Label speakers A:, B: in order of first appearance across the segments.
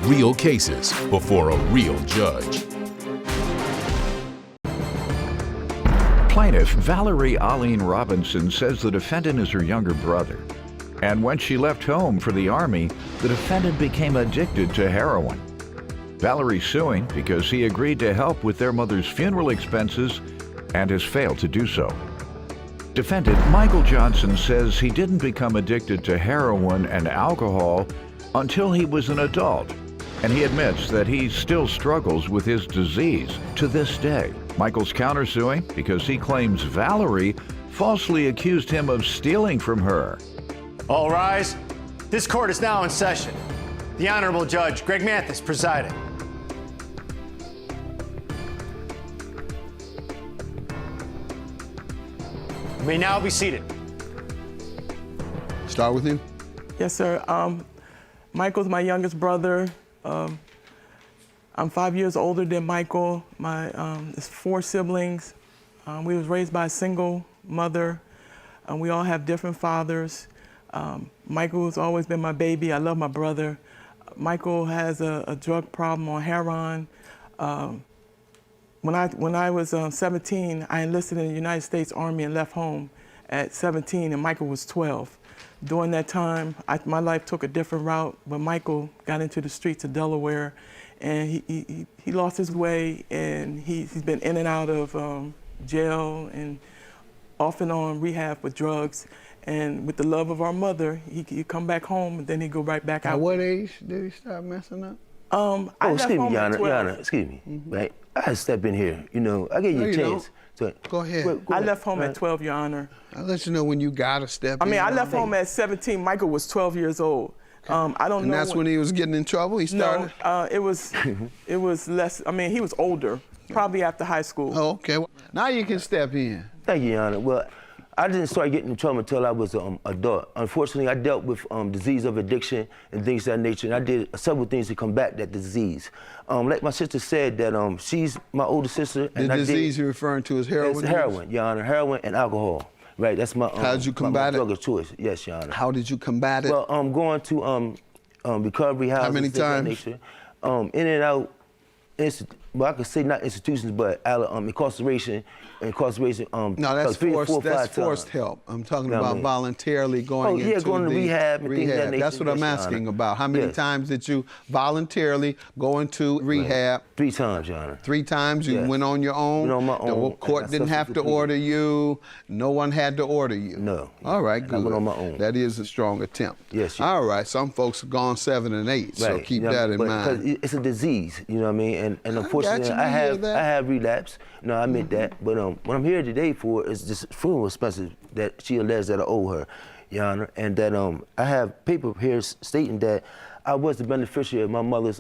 A: real cases before a real judge.
B: Plaintiff Valerie Eileen Robinson says the defendant is her younger brother. And when she left home for the Army, the defendant became addicted to heroin. Valerie's suing because he agreed to help with their mother's funeral expenses and has failed to do so. Defendant Michael Johnson says he didn't become addicted to heroin and alcohol until he was an adult, and he admits that he still struggles with his disease to this day. Michael's countersuing because he claims Valerie falsely accused him of stealing from her.
C: All rise. This court is now in session. The Honorable Judge Greg Mathis presiding. You may now be seated.
D: Start with you.
E: Yes, sir. Michael's my youngest brother. I'm 5 years older than Michael. There's 4 siblings. We was raised by a single mother. We all have different fathers. Michael has always been my baby. I love my brother. Michael has a drug problem on heroin. When I was 17, I enlisted in the United States Army and left home at 17, and Michael was 12. During that time, my life took a different route, but Michael got into the streets of Delaware, and he lost his way, and he's been in and out of jail and off and on rehab with drugs. And with the love of our mother, he come back home, and then he go right back out.
D: At what age did he start messing up?
F: Excuse me, Your Honor, excuse me, right? I had to step in here, I gave you a chance.
D: Go ahead.
E: I left home at 12, Your Honor.
D: I'll let you know when you gotta step in.
E: I left home at 17. Michael was 12 years old. I don't know.
D: And that's when he was getting in trouble? He started?
E: No, it was less. He was older, probably after high school.
D: Oh, okay. Now you can step in.
F: Thank you, Your Honor. Well, I didn't start getting in trouble until I was an adult. Unfortunately, I dealt with disease of addiction and things of that nature, and I did several things to combat that disease. Like my sister said, that she's my older sister.
D: The disease you're referring to is heroin?
F: It's heroin, Your Honor, heroin and alcohol. Right, that's my
D: How did you combat
F: my
D: it?
F: drug of choice. Yes, Your Honor.
D: How did you combat it?
F: Well, going to recovery houses.
D: How many times?
F: Nature, in and out. I could say not institutions, but incarceration.
D: No, that's forced help. I'm talking about voluntarily going into
F: going to rehab and things of that nature.
D: That's what I'm asking about. How many times did you voluntarily go into rehab?
F: 3 times, Your Honor.
D: 3 times? You went on your own?
F: Went on my own.
D: The court didn't have to order you? No one had to order you?
F: No.
D: All right, good.
F: I went on my own.
D: That is a strong attempt.
F: Yes,
D: All right, some folks have gone 7 and 8, so keep that in mind.
F: Because it's a disease, you know what I mean? And unfortunately, I have relapse. No, I admit that. But what I'm here today for is this funeral expenses that she alleged that I owe her, Your Honor, and that I have paper here stating that I was the beneficiary of my mother's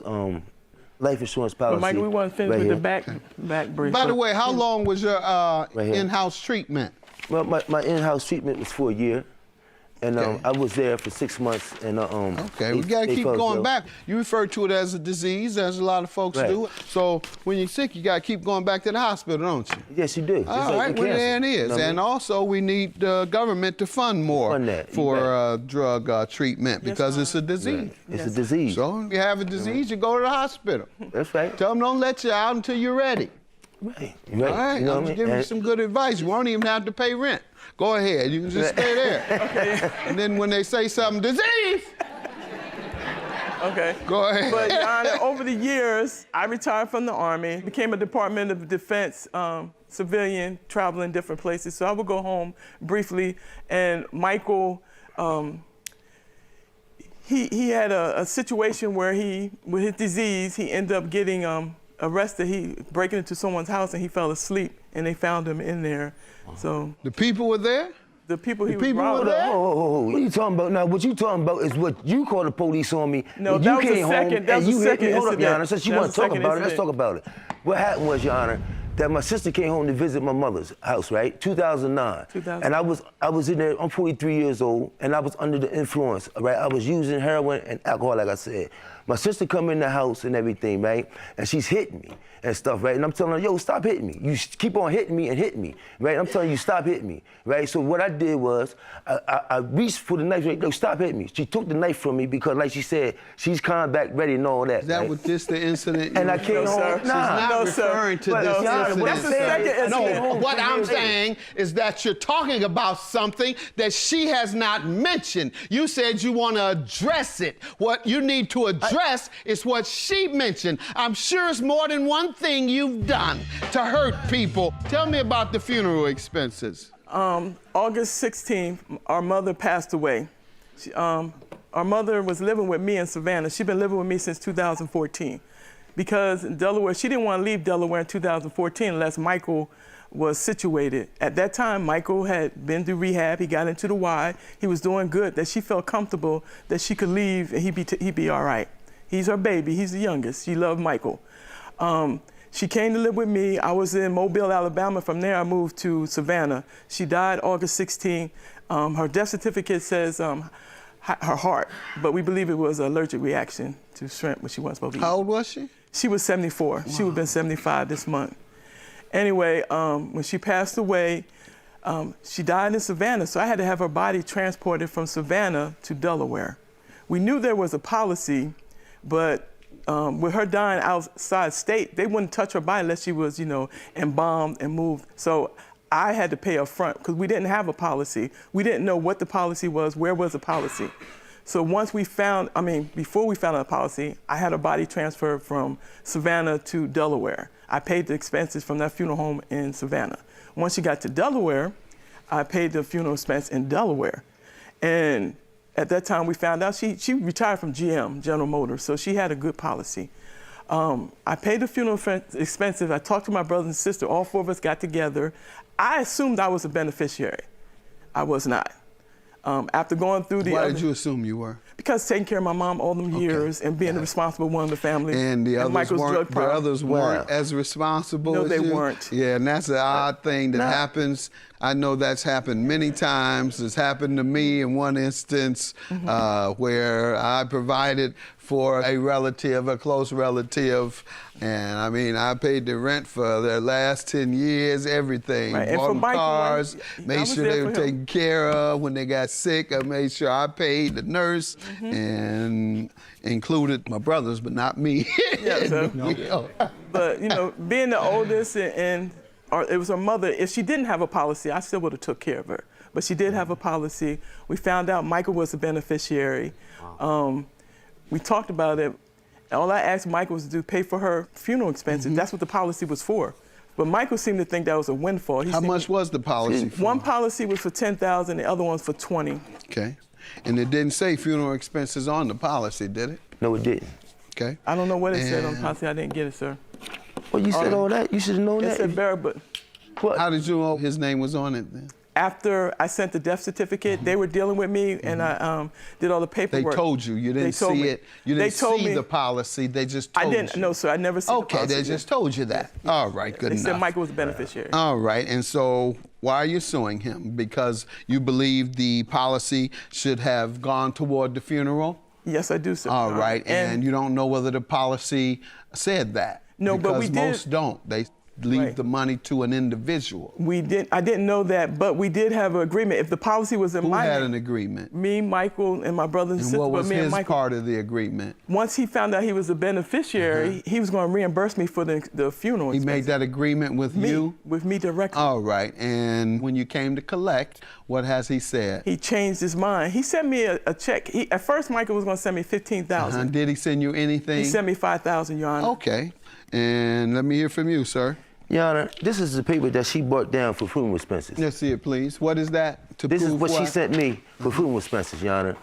F: life insurance policy.
E: But Michael, we want to finish with the back brief.
D: By the way, how long was your in-house treatment?
F: Well, my in-house treatment was for a year. And I was there for 6 months. And
D: okay, we got to keep going back. You refer to it as a disease, as a lot of folks do. So when you're sick, you got to keep going back to the hospital, don't you?
F: Yes, you do.
D: All right, well, there it is. And also, we need the government to fund more for drug treatment because it's a disease.
F: It's a disease.
D: So if you have a disease, you go to the hospital.
F: That's right.
D: Tell them don't let you out until you're ready.
F: Right.
D: All right, I'm just giving you some good advice. You won't even have to pay rent. Go ahead, you can just stay there.
E: Okay.
D: And then when they say something, disease!
E: Okay.
D: Go ahead.
E: But, Your Honor, over the years, I retired from the Army, became a Department of Defense civilian, traveling different places. So I would go home briefly, and Michael, he had a situation where with his disease, he ended up getting arrested. He breaking into someone's house and he fell asleep, and they found him in there. So
D: the people were there?
E: The people he
D: was robbing.
E: were there?
F: What are you talking about now? What you talking about is what you called the police on me.
E: No, that was the second. That was the second incident.
F: Hold up, Your Honor. Since you want to talk about it, let's talk about it. What happened was, Your Honor, that my sister came home to visit my mother's house, right? 2009. And I was in there. I'm 43 years old, and I was under the influence, right? I was using heroin and alcohol, like I said. My sister come in the house and everything, right? And she's hitting me and stuff, right? And I'm telling her, yo, stop hitting me. You keep on hitting me and hitting me, right? I'm telling you, stop hitting me, right? So what I did was, I reached for the knife, right? No, stop hitting me. She took the knife from me because, like she said, she's coming back ready and all that.
D: Is that
F: right?
D: what this the incident?
F: And I came home.
D: She's not referring to this incident.
E: That's the second incident.
D: No, what I'm saying is that you're talking about something that she has not mentioned. You said you want to address it. What you need to address is what she mentioned. I'm sure it's more than one thing you've done to hurt people. Tell me about the funeral expenses.
E: August 16th, our mother passed away. Our mother was living with me in Savannah. She's been living with me since 2014. Because in Delaware, she didn't want to leave Delaware in 2014 unless Michael was situated. At that time, Michael had been through rehab. He got into the Y. He was doing good, that she felt comfortable that she could leave and he'd be all right. He's her baby. He's the youngest. She loved Michael. She came to live with me. I was in Mobile, Alabama. From there, I moved to Savannah. She died August 16. Her death certificate says her heart, but we believe it was an allergic reaction to shrimp, which she wasn't supposed to eat.
D: How old was she?
E: She was 74. Wow. She would have been 75 this month. Anyway, when she passed away, she died in Savannah, so I had to have her body transported from Savannah to Delaware. We knew there was a policy, but with her dying outside state, they wouldn't touch her body unless she was, embalmed and moved. So I had to pay up front because we didn't have a policy. We didn't know what the policy was, where was the policy. So before we found out a policy, I had her body transferred from Savannah to Delaware. I paid the expenses from that funeral home in Savannah. Once she got to Delaware, I paid the funeral expense in Delaware. And at that time, we found out she retired from GM, General Motors, so she had a good policy. I paid the funeral expenses. I talked to my brother and sister. All four of us got together. I assumed I was a beneficiary. I was not. After going through
D: Why did you assume you were?
E: Because taking care of my mom all them years and being the responsible one in the family.
D: And the others weren't as responsible
E: no,
D: as
E: they
D: you?
E: weren't.
D: Yeah, and that's an odd thing that happens. I know that's happened many times. It's happened to me in one instance where I provided for a relative, a close relative, and I paid the rent for their last 10 years, everything.
E: Right.
D: Bought them cars, made sure they were taken care of. When they got sick, I made sure I paid the nurse and included my brothers, but not me.
E: Yeah, so, but being the oldest and it was her mother, if she didn't have a policy, I still would have took care of her. But she did have a policy. We found out Michael was a beneficiary. Wow. We talked about it. All I asked Michael was to pay for her funeral expenses. That's what the policy was for. But Michael seemed to think that was a windfall.
D: How much was the policy for?
E: One policy was for $10,000, the other one's for $20,000.
D: Okay. And it didn't say funeral expenses on the policy, did it?
F: No, it didn't.
D: Okay.
E: I don't know what it said on the policy. I didn't get it, sir.
F: Well, you said all that? You should have known that.
E: It said Barrett, but...
F: What?
D: How did you know his name was on it then?
E: After I sent the death certificate, they were dealing with me, and I did all the paperwork.
D: They told you. You didn't see it. You didn't see the policy. They just told you.
E: I didn't. No, sir. I never seen the policy.
D: Okay, they just told you that. All right, good enough.
E: They said Michael was a beneficiary.
D: All right, and so why are you suing him? Because you believe the policy should have gone toward the funeral?
E: Yes, I do, sir.
D: All right, and you don't know whether the policy said that?
E: No, but we did.
D: Because most don't. They leave the money to an individual.
E: I didn't know that, but we did have an agreement. If the policy was in my name.
D: Who had an agreement?
E: Me, Michael, and my brother and sister.
D: What was his
E: Michael.
D: part of the agreement?
E: Once he found out he was a beneficiary, he was going to reimburse me for the funeral expenses.
D: He made that agreement with you?
E: With me directly.
D: All right, and when you came to collect, what has he said?
E: He changed his mind. He sent me a check. At first, Michael was going to send me $15,000.
D: Did he send you anything?
E: He sent me $5,000, Your Honor.
D: Okay, and let me hear from you, sir.
F: Your Honor, this is the paper that she brought down for funeral expenses.
D: Let's see it, please. What is that?
F: This is what she sent me for funeral expenses, Your Honor.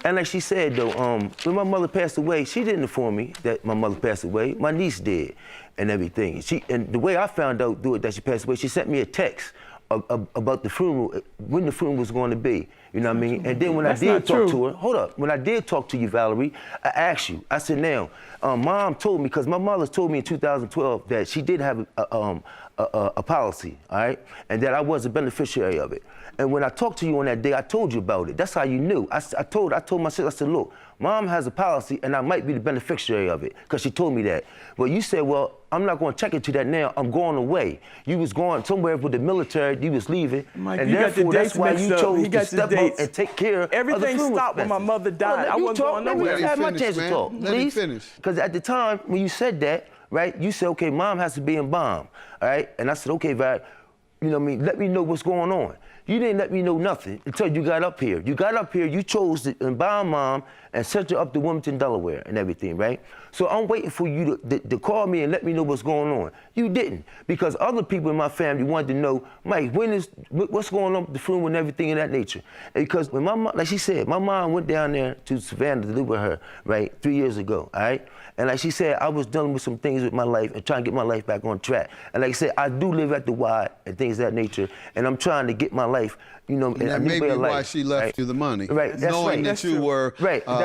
F: And like she said, though, when my mother passed away, she didn't inform me that my mother passed away. My niece did and everything. And the way I found out that she passed away, she sent me a text about the funeral, when the funeral was going to be. You know what I mean? And then when I did talk to her, hold up, when I did talk to you, Valerie, I asked you, I said, now, Mom told me, because my mother told me in 2012 that she did have a policy, all right? And that I was a beneficiary of it. And when I talked to you on that day, I told you about it. That's how you knew. I told my sister, I said, look, Mom has a policy, and I might be the beneficiary of it, because she told me that. But you said, well, I'm not going to check into that now. I'm going away. You was going somewhere with the military. You was leaving.
E: Mike,
F: and
E: you
F: therefore,
E: got the
F: that's why you chose to step up and take care of the
E: Everything
F: funeral
E: stopped when my
F: expenses.
E: mother died. I wasn't going nowhere.
F: Let me have my chance to talk,
D: Let me
F: please.
D: finish.
F: Because at the time when you said that, right, you said, okay, Mom has to be embalmed, all right? And I said, okay, Vad, you know what I mean, let me know what's going on. You didn't let me know nothing until you got up here. You got up here, you chose to embalm Mom and sent her up to Wilmington, Delaware and everything, right? So I'm waiting for you to call me and let me know what's going on. You didn't, because other people in my family wanted to know, Mike, what's going on with the funeral and everything of that nature? And because when my mom, like she said, my mom went down there to Savannah to live with her, right, 3 years ago, all right? And like she said, I was dealing with some things with my life and trying to get my life back on track. And like I said, I do live at the Y and things of that nature, and I'm trying to get my life, you know,
D: and that may be why she left you the money.
F: Right, that's
D: knowing
F: right.
D: that you were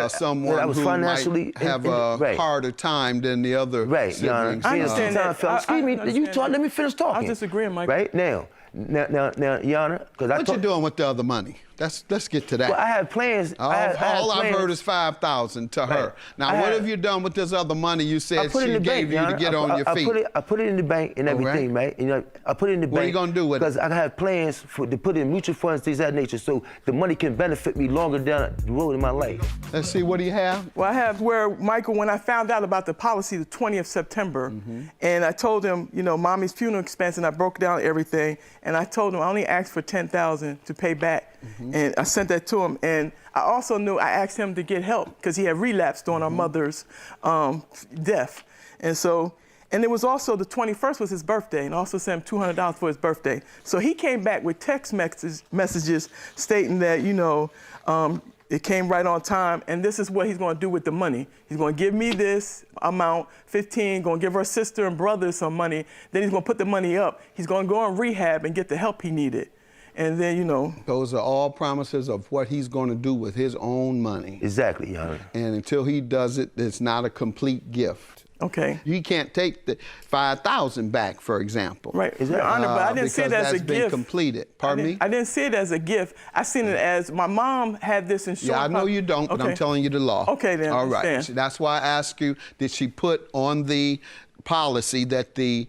D: someone
F: was
D: who
F: financially
D: might have a harder time than the other siblings.
E: I understand that.
F: Excuse me, you talk, let me finish talking.
E: I disagree, Mike.
F: Right, now, Your Honor, because
D: what you doing with the other money? Let's get to that.
F: Well, I had plans.
D: All I've heard is $5,000 to her. Now, what have you done with this other money you said she gave you to get on your feet?
F: I put it in the bank and everything, right? You know, I put it in the bank.
D: What are you gonna do with it?
F: Because I have plans to put in mutual funds, things of that nature, so the money can benefit me longer down the road in my life.
D: Let's see, what do you have?
E: Well, I have where, Michael, when I found out about the policy the 20th of September, and I told him, you know, Mommy's funeral expense, and I broke down everything, and I told him I only asked for $10,000 to pay back, and I sent that to him. And I also knew I asked him to get help because he had relapsed during our mother's death. And so, and it was also the 21st was his birthday, and I also sent him $200 for his birthday. So he came back with text messages stating that, you know, it came right on time, and this is what he's going to do with the money. He's going to give me this amount, 15, going to give her sister and brother some money, then he's going to put the money up. He's going to go on rehab and get the help he needed. And then, you know.
D: Those are all promises of what he's going to do with his own money.
F: Exactly, Your Honor.
D: And until he does it, it's not a complete gift.
E: Okay.
D: You can't take the $5,000 back, for example.
E: Right, Your Honor, but I didn't see it as a gift.
D: Because that's been completed. Pardon me?
E: I didn't see it as a gift. I seen it as my mom had this insurance.
D: Yeah, I know you don't, but I'm telling you the law.
E: Okay, then.
D: All right.
E: Understand.
D: That's why I asked you, did she put on the policy that the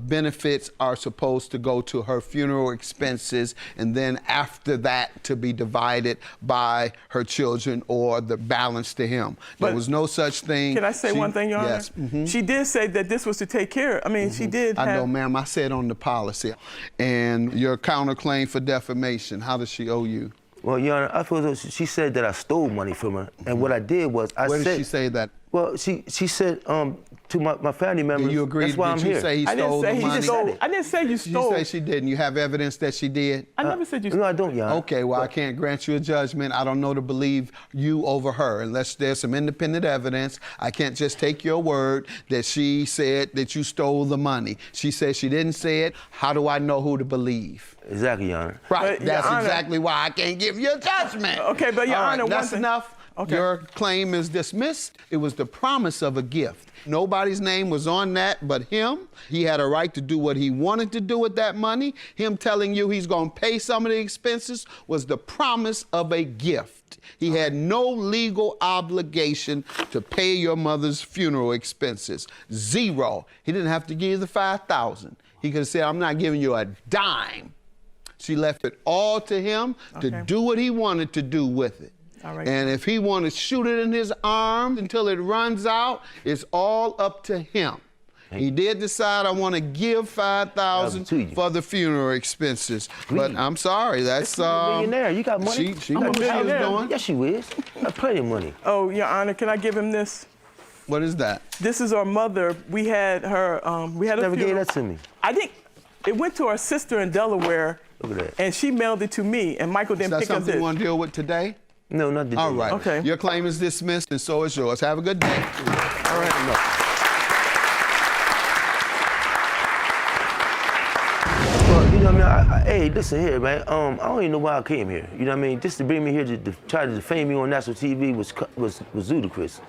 D: benefits are supposed to go to her funeral expenses, and then after that to be divided by her children or the balance to him. There was no such thing.
E: Can I say one thing, Your Honor?
D: Yes.
E: She did say that this was to take care. I mean, she did have...
D: I know, ma'am. I said on the policy. And your counterclaim for defamation, how does she owe you?
F: Well, Your Honor, I feel she said that I stole money from her, and what I did was I said...
D: Where did she say that?
F: Well, she said to my family members,
D: you agreed,
F: that's why I'm
D: did you
F: here.
D: say he stole the money?
E: I didn't say you stole.
D: You say she didn't. You have evidence that she did?
E: I never said you stole.
F: No, I don't, Your Honor.
D: Okay, well, I can't grant you a judgment. I don't know to believe you over her unless there's some independent evidence. I can't just take your word that she said that you stole the money. She said she didn't say it. How do I know who to believe?
F: Exactly, Your Honor.
D: Right,
E: But,
D: that's
E: Your Honor,
D: exactly why I can't give you a judgment.
E: Okay, but Your Honor,
D: that's
E: one thing.
D: enough.
E: Okay.
D: Your claim is dismissed. It was the promise of a gift. Nobody's name was on that but him. He had a right to do what he wanted to do with that money. Him telling you he's going to pay some of the expenses was the promise of a gift. He had no legal obligation to pay your mother's funeral expenses. Zero. He didn't have to give you the $5,000. He could have said, I'm not giving you a dime. She left it all to him to do what he wanted to do with it.
E: All right.
D: And if he wanted to shoot it in his arm until it runs out, it's all up to him. He did decide I want to give $5,000 for the funeral expenses. But I'm sorry, that's
F: You're a millionaire. You got money.
D: She got what she was doing.
F: Yes, she is. I got plenty of money.
E: Oh, Your Honor, can I give him this?
D: What is that?
E: This is our mother. We had her. We had a
F: Never
E: funeral.
F: gave that to me.
E: I think it went to our sister in Delaware.
F: Look at that.
E: And she mailed it to me, and Michael didn't pick up
D: Is that something
E: this.
D: you want to deal with today?
F: No, not today.
D: All right.
E: Okay.
D: Your claim is dismissed, and so is yours. Have a good day.
E: All right.
F: Well, you know what I mean? Hey, listen here, man. I don't even know why I came here. You know what I mean? Just to bring me here to try to defame me on national TV was ludicrous.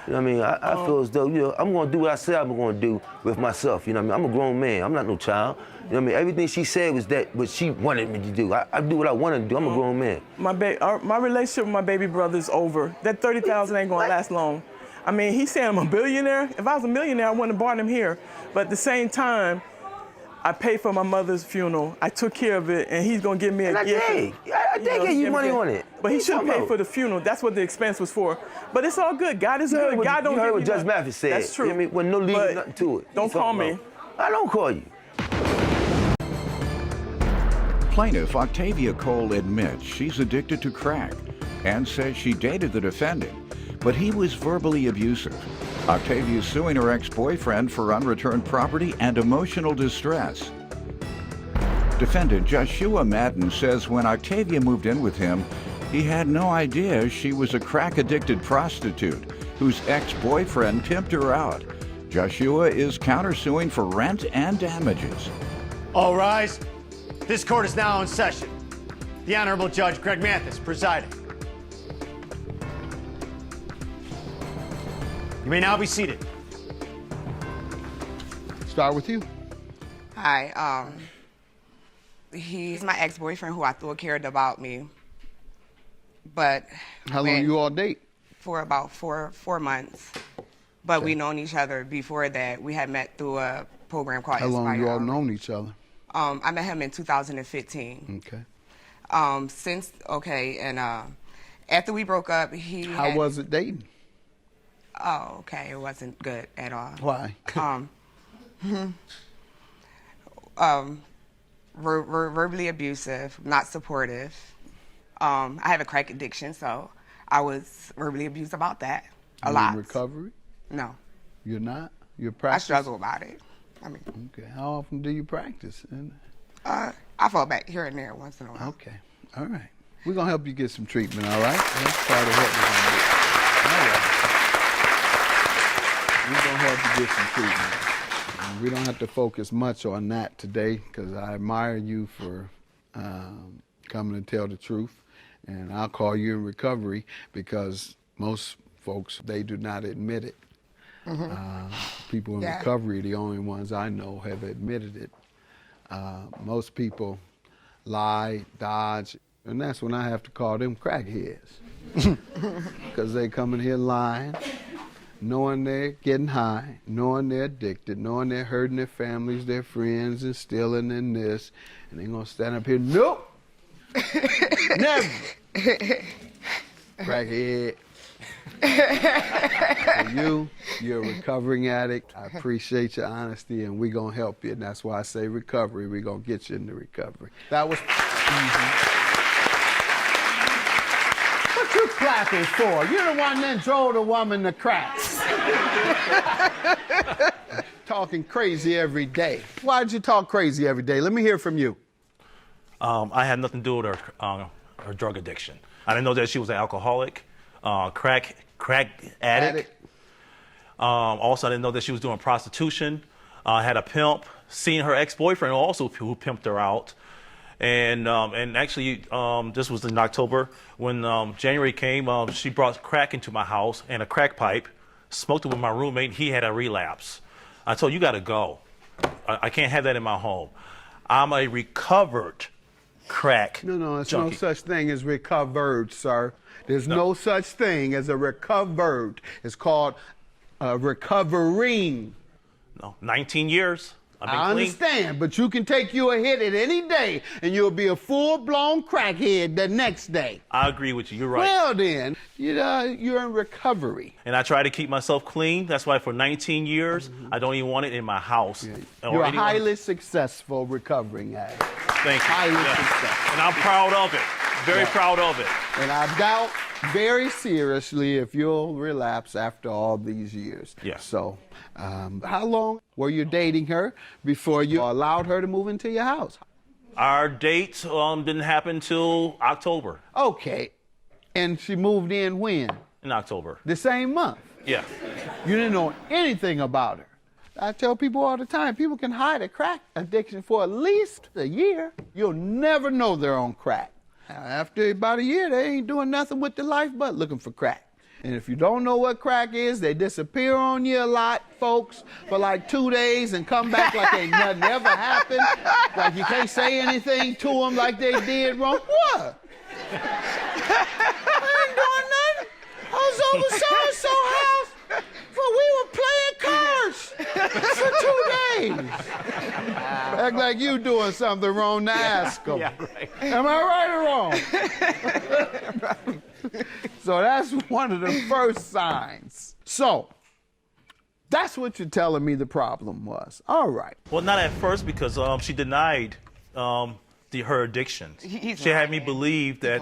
F: You know what I mean? I feel as though, you know, I'm gonna do what I said I'm gonna do with myself. You know what I mean? I'm a grown man. I'm not no child. You know what I mean? Everything she said was that what she wanted me to do. I do what I wanted to do. I'm a grown man.
E: My relationship with my baby brother is over. That $30,000 ain't gonna last long. I mean, he's saying I'm a billionaire. If I was a millionaire, I wouldn't have brought him here. But at the same time, I paid for my mother's funeral. I took care of it, and he's gonna give me a gift.
F: I did give you money on it.
E: But he should have paid for the funeral. That's what the expense was for. But it's all good. God is good. God don't give you
F: heard what Judge Mathis said.
E: That's true.
F: You know what I mean? When no legal nothing to it.
E: Don't call me.
F: I don't call you.
B: Plaintiff Octavia Cole admits she's addicted to crack and says she dated the defendant, but he was verbally abusive. Octavia is suing her ex-boyfriend for unreturned property and emotional distress. Defendant Joshua Madden says when Octavia moved in with him, he had no idea she was a crack-addicted prostitute whose ex-boyfriend pimped her out. Joshua is countersuing for rent and damages.
C: All rise. This court is now in session. The Honorable Judge Greg Mathis presiding. You may now be seated.
D: Start with you.
G: Hi, he's my ex-boyfriend who I thought cared about me, but
D: How long you all date?
G: for about four months. But we known each other before that. We had met through a program called
D: How long
G: Inspire.
D: you all known each other?
G: I met him in 2015.
D: Okay.
G: After we broke up,
D: How was it dating?
G: Oh, okay, it wasn't good at all.
D: Why?
G: Verbally abusive, not supportive. I have a crack addiction, so I was verbally abused about that a lot.
D: In recovery?
G: No.
D: You're not? You're
G: I
D: practicing?
G: struggle about it. I mean,
D: Okay. How often do you practice?
G: I fall back here and there once in a while.
D: Okay. All right. We're going to help you get some treatment, all right? That's part of what we're going to do. All right. We're going to help you get some treatment. And we don't have to focus much on that today because I admire you for coming to tell the truth. And I'll call you in recovery because most folks, they do not admit it. People in recovery are the only ones I know have admitted it. Most people lie, dodge, and that's when I have to call them crackheads. Because they come in here lying, knowing they're getting high, knowing they're addicted, knowing they're hurting their families, their friends, and stealing and this, and they're going to stand up here, nope, never. Crackhead. For you're a recovering addict. I appreciate your honesty, and we're going to help you. And that's why I say recovery. We're going to get you into recovery. That was... What you clapping for? You're the one that drove the woman to crack. Talking crazy every day. Why'd you talk crazy every day? Let me hear from you.
H: I had nothing to do with her drug addiction. I didn't know that she was an alcoholic, crack addict. Also, I didn't know that she was doing prostitution. Had a pimp. Seen her ex-boyfriend also who pimped her out. And actually, this was in October when January came. She brought crack into my house and a crack pipe. Smoked it with my roommate. He had a relapse. I told you got to go. I can't have that in my home. I'm a recovered crack
D: No, it's
H: junkie.
D: no such thing as recovered, sir. There's no such thing as a recovered. It's called recovering.
H: No, 19 years. I've been
D: I
H: clean.
D: understand, but you can take you a hit at any day, and you'll be a full-blown crackhead the next day.
H: I agree with you. You're right.
D: Well, then, you're in recovery.
H: And I try to keep myself clean. That's why for 19 years, I don't even want it in my house.
D: Yeah.
H: Or
D: You're a
H: anyone-
D: highly successful recovering addict.
H: Thank you.
D: highly
H: Yeah.
D: successful.
H: And I'm proud of it. Very proud of it.
D: And I doubt very seriously if you'll relapse after all these years.
H: Yes.
D: So, how long were you dating her before you allowed her to move into your house?
H: Our date didn't happen till October.
D: Okay. And she moved in when?
H: In October.
D: The same month.
H: Yeah.
D: You didn't know anything about her. I tell people all the time, people can hide a crack addiction for at least a year. You'll never know they're on crack. After about a year, they ain't doing nothing with their life but looking for crack. And if you don't know what crack is, they disappear on you a lot, folks, for like 2 days and come back like ain't nothing ever happened. Like you can't say anything to them like they did wrong. What? I ain't doing nothing. I was over so-and-so house we were playing cards for 2 days. Act like you doing something wrong to ask them.
C: Yeah, right.
D: Am I right or wrong? So that's one of the first signs. So that's what you're telling me the problem was. All right.
H: Well, not at first because she denied her addiction. She had me believe that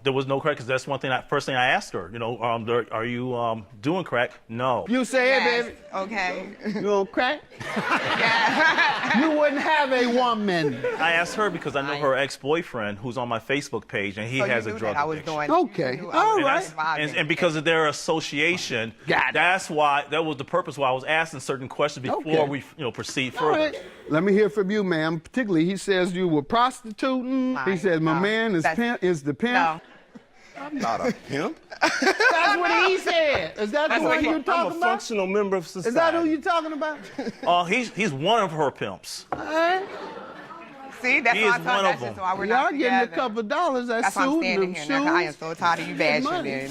H: there was no crack because that's first thing I asked her. You know, are you doing crack? No.
D: You say it, baby.
G: Okay.
D: You on crack?
G: Yeah.
D: You wouldn't have a woman.
H: I asked her because I know her ex-boyfriend who's on my Facebook page and he has a drug addiction.
D: Okay. All right.
H: And because of their association, that was the purpose why I was asking certain questions before we proceed further.
D: Right. Let me hear from you, ma'am. Particularly, he says you were prostituting. He says my man is the pimp.
G: No.
I: I'm not a pimp.
D: That's what he said. Is that who you're talking about?
I: I'm a functional member of society.
D: Is that who you're talking about?
H: He's one of her pimps.
D: All right.
G: See, that's why that's just why we're not together.
D: Y'all getting a couple dollars.
G: That's why I'm standing here now. I am so tired of you bashing me.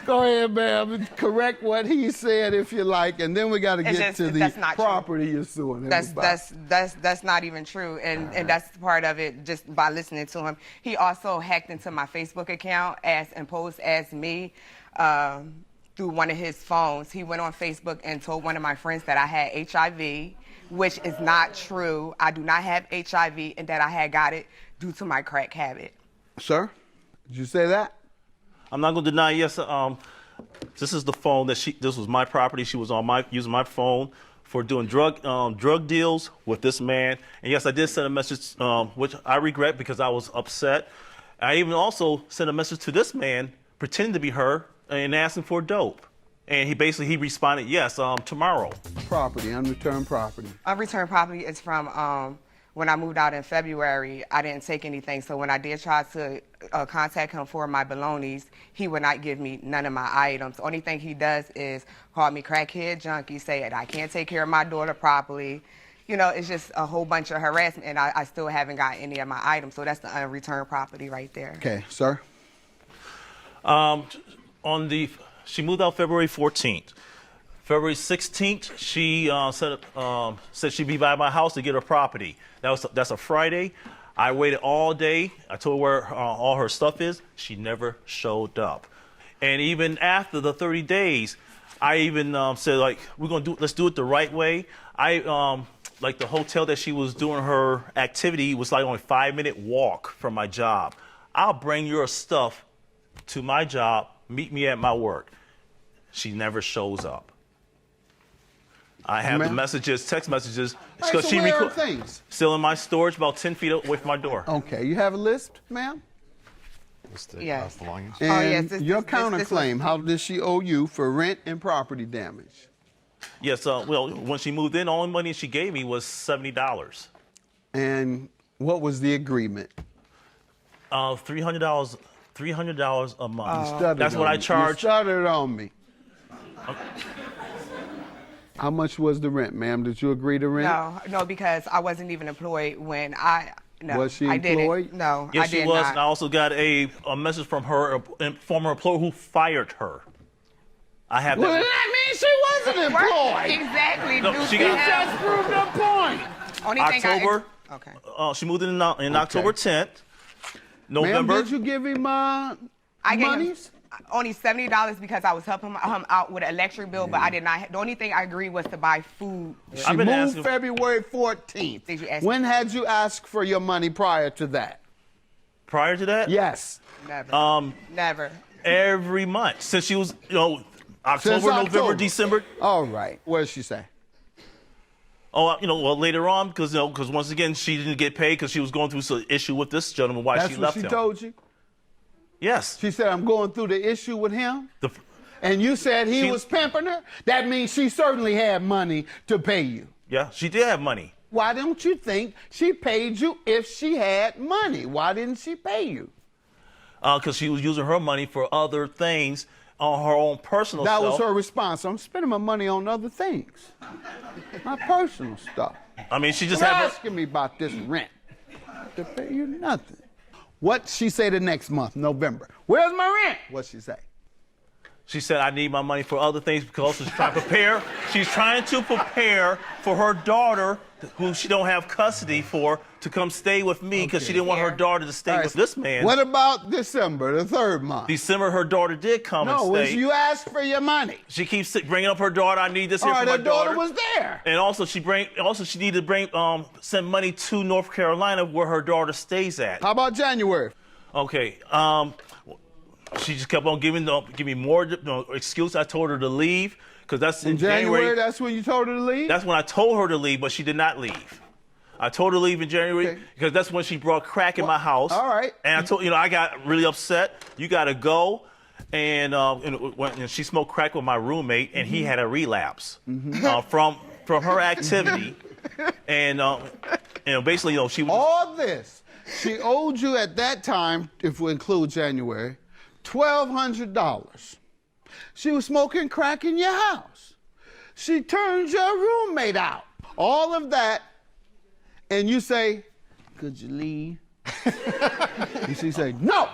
D: Go ahead, ma'am. Correct what he said if you like, and then we got to get to the property you're suing.
G: That's not even true, and that's part of it. Just by listening to him, he also hacked into my Facebook account and posed as me. Through one of his phones, he went on Facebook and told one of my friends that I had HIV, which is not true. I do not have HIV, and that I had got it due to my crack habit.
D: Sir, did you say that?
H: I'm not going to deny. Yes, this is the phone that this was my property. She was using my phone for doing drug deals with this man. And yes, I did send a message, which I regret because I was upset. I even also sent a message to this man pretending to be her and asking for dope. And he responded, yes, tomorrow.
D: Property, unreturned property.
G: Unreturned property is from when I moved out in February. I didn't take anything, so when I did try to contact him for my belongings, he would not give me none of my items. The only thing he does is call me crackhead junkie, say that I can't take care of my daughter properly. You know, it's just a whole bunch of harassment, and I still haven't got any of my items, so that's the unreturned property right there.
D: Okay, sir?
H: She moved out February 14th. February 16th, she said she'd be by my house to get her property. That's a Friday. I waited all day. I told her where all her stuff is. She never showed up. And even after the 30 days, I even said, like, let's do it the right way. Like the hotel that she was doing her activity was like only a 5-minute walk from my job. I'll bring your stuff to my job. Meet me at my work. She never shows up. I have the messages, text messages.
D: So she where are things?
H: Still in my storage, about 10 feet away from my door.
D: Okay, you have a list, ma'am?
G: Yes.
D: And your counterclaim, how did she owe you for rent and property damage?
H: Yes, well, when she moved in, all the money she gave me was $70.
D: And what was the agreement?
H: $300 a month.
D: That's what I charged. You stuttered on me. How much was the rent, ma'am? Did you agree to rent?
G: No, because I wasn't even employed when
D: was she employed?
G: No,
H: yes,
G: I did
H: she was.
G: not.
H: And I also got a message from her former employer who fired her. I have that.
D: Well, that means she wasn't employed.
G: Exactly.
H: No, she
D: just proved the point.
H: October.
G: Okay.
H: She moved in October 10th. November.
D: Ma'am, did you give him
G: I gave him only $70 because I was helping him out with an electric bill, but I did not. The only thing I agreed was to buy food.
D: She moved February 14th.
G: Did you ask
D: when had you asked for your money prior to that?
H: Prior to that?
D: Yes.
G: Never. Never.
H: Every month since she was, October, November, December.
D: All right. What did she say?
H: Oh, well, later on, because once again she didn't get paid because she was going through some issue with this gentleman. Why she left him?
D: That's what she told you?
H: Yes.
D: She said, I'm going through the issue with him? And you said he was pimping her? That means she certainly had money to pay you.
H: Yeah, she did have money.
D: Why don't you think she paid you if she had money? Why didn't she pay you?
H: because she was using her money for other things on her own personal
J: That
H: self.
J: was her response. I'm spending my money on other things, my personal stuff.
H: I mean, she just
J: You're
H: had
J: asking me about this rent. To pay you nothing. What she say the next month, November? Where's my rent? What she say?
H: She said, I need my money for other things because she's trying to prepare. She's trying to prepare for her daughter, who she don't have custody for, to come stay with me because she didn't want her daughter to stay with this man.
J: What about December, the third month?
H: December, her daughter did come and
J: No,
H: stay.
J: you asked for your money.
H: She keeps bringing up her daughter. I need this here
J: All
H: for
J: right,
H: my
J: her
H: daughter.
J: daughter was there.
H: And also, she needed to send money to North Carolina where her daughter stays at.
J: How about January?
H: Okay. She just kept on giving me more excuse. I told her to leave because that's in January.
J: That's when you told her to leave?
H: That's when I told her to leave, but she did not leave. I told her to leave in January because that's when she brought crack in my house.
J: All right.
H: And I told I got really upset. You got to go. And she smoked crack with my roommate, and he had a relapse from her activity. And basically, she was
J: all this. She owed you at that time, if we include January, $1,200. She was smoking crack in your house. She turned your roommate out. All of that, and you say, could you leave? And she say, no.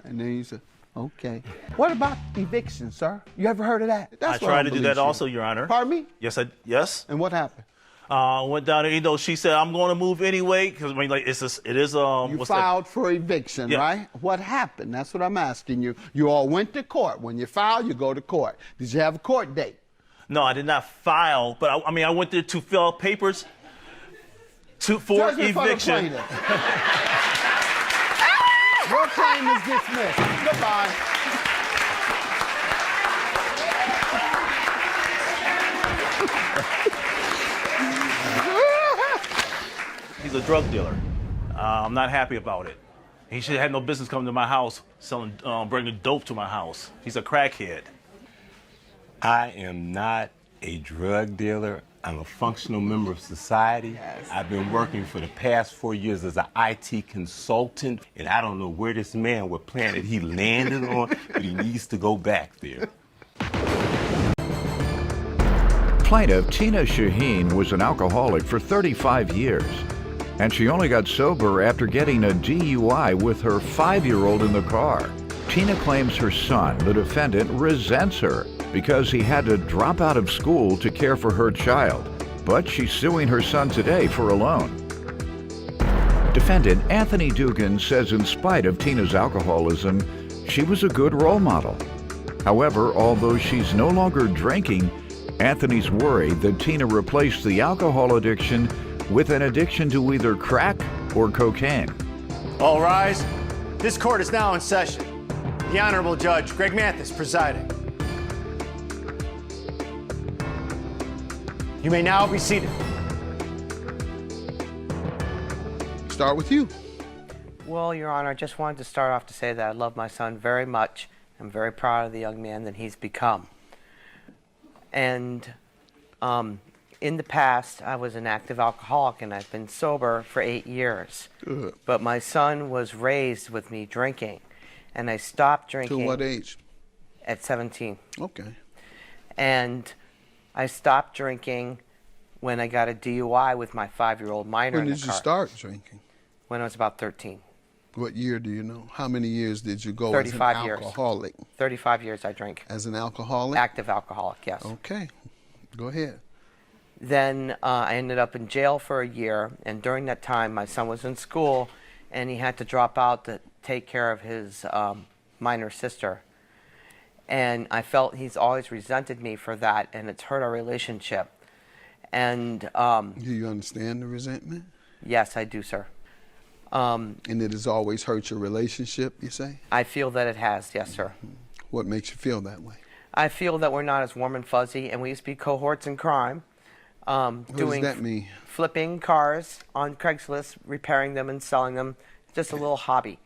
J: And then you say, okay. What about eviction, sir? You ever heard of that?
H: I tried to do that also, Your Honor.
J: Pardon me?
H: Yes.
J: And what happened?
H: Went down there. She said, I'm going to move anyway because it is.
J: You filed for eviction, right? What happened? That's what I'm asking you. You all went to court. When you file, you go to court. Did you have a court date?
H: No, I did not file, but I went there to fill out papers for eviction.
J: Your claim is dismissed. Goodbye.
H: He's a drug dealer. I'm not happy about it. He should have had no business coming to my house bringing dope to my house. He's a crackhead.
I: I am not a drug dealer. I'm a functional member of society. Yes. I've been working for the past 4 years as an IT consultant, and I don't know where this man, what planet he landed on, but he needs to go back there.
B: Plaintiff Tina Shaheen was an alcoholic for 35 years, and she only got sober after getting a DUI with her 5-year-old in the car. Tina claims her son, the defendant, resents her because he had to drop out of school to care for her child, but she's suing her son today for a loan. Defendant Anthony Dugan says in spite of Tina's alcoholism, she was a good role model. However, although she's no longer drinking, Anthony's worried that Tina replaced the alcohol addiction with an addiction to either crack or cocaine.
C: All rise. This court is now in session. The Honorable Judge Greg Mathis presiding. You may now be seated.
J: Start with you.
K: Well, Your Honor, I just wanted to start off to say that I love my son very much. I'm very proud of the young man that he's become. And in the past, I was an active alcoholic, and I've been sober for 8 years.
J: Good.
K: But my son was raised with me drinking, and I stopped drinking.
J: To what age?
K: At 17.
J: Okay.
K: And I stopped drinking when I got a DUI with my 5-year-old minor in the car.
J: When did you start drinking?
K: When I was about 13.
J: What year do you know? How many years did you go
K: 35
J: as an
K: years.
J: alcoholic?
K: 35 years I drank.
J: As an alcoholic?
K: Active alcoholic, yes.
J: Okay. Go ahead.
K: Then I ended up in jail for a year, and during that time my son was in school, and he had to drop out to take care of his minor sister. And I felt he's always resented me for that, and it's hurt our relationship. And
J: do you understand the resentment?
K: Yes, I do, sir.
J: And it has always hurt your relationship, you say?
K: I feel that it has, yes, sir.
J: What makes you feel that way?
K: I feel that we're not as warm and fuzzy, and we used to be cohorts in crime.
J: What does that mean?
K: Flipping cars on Craigslist, repairing them and selling them, just a little hobby.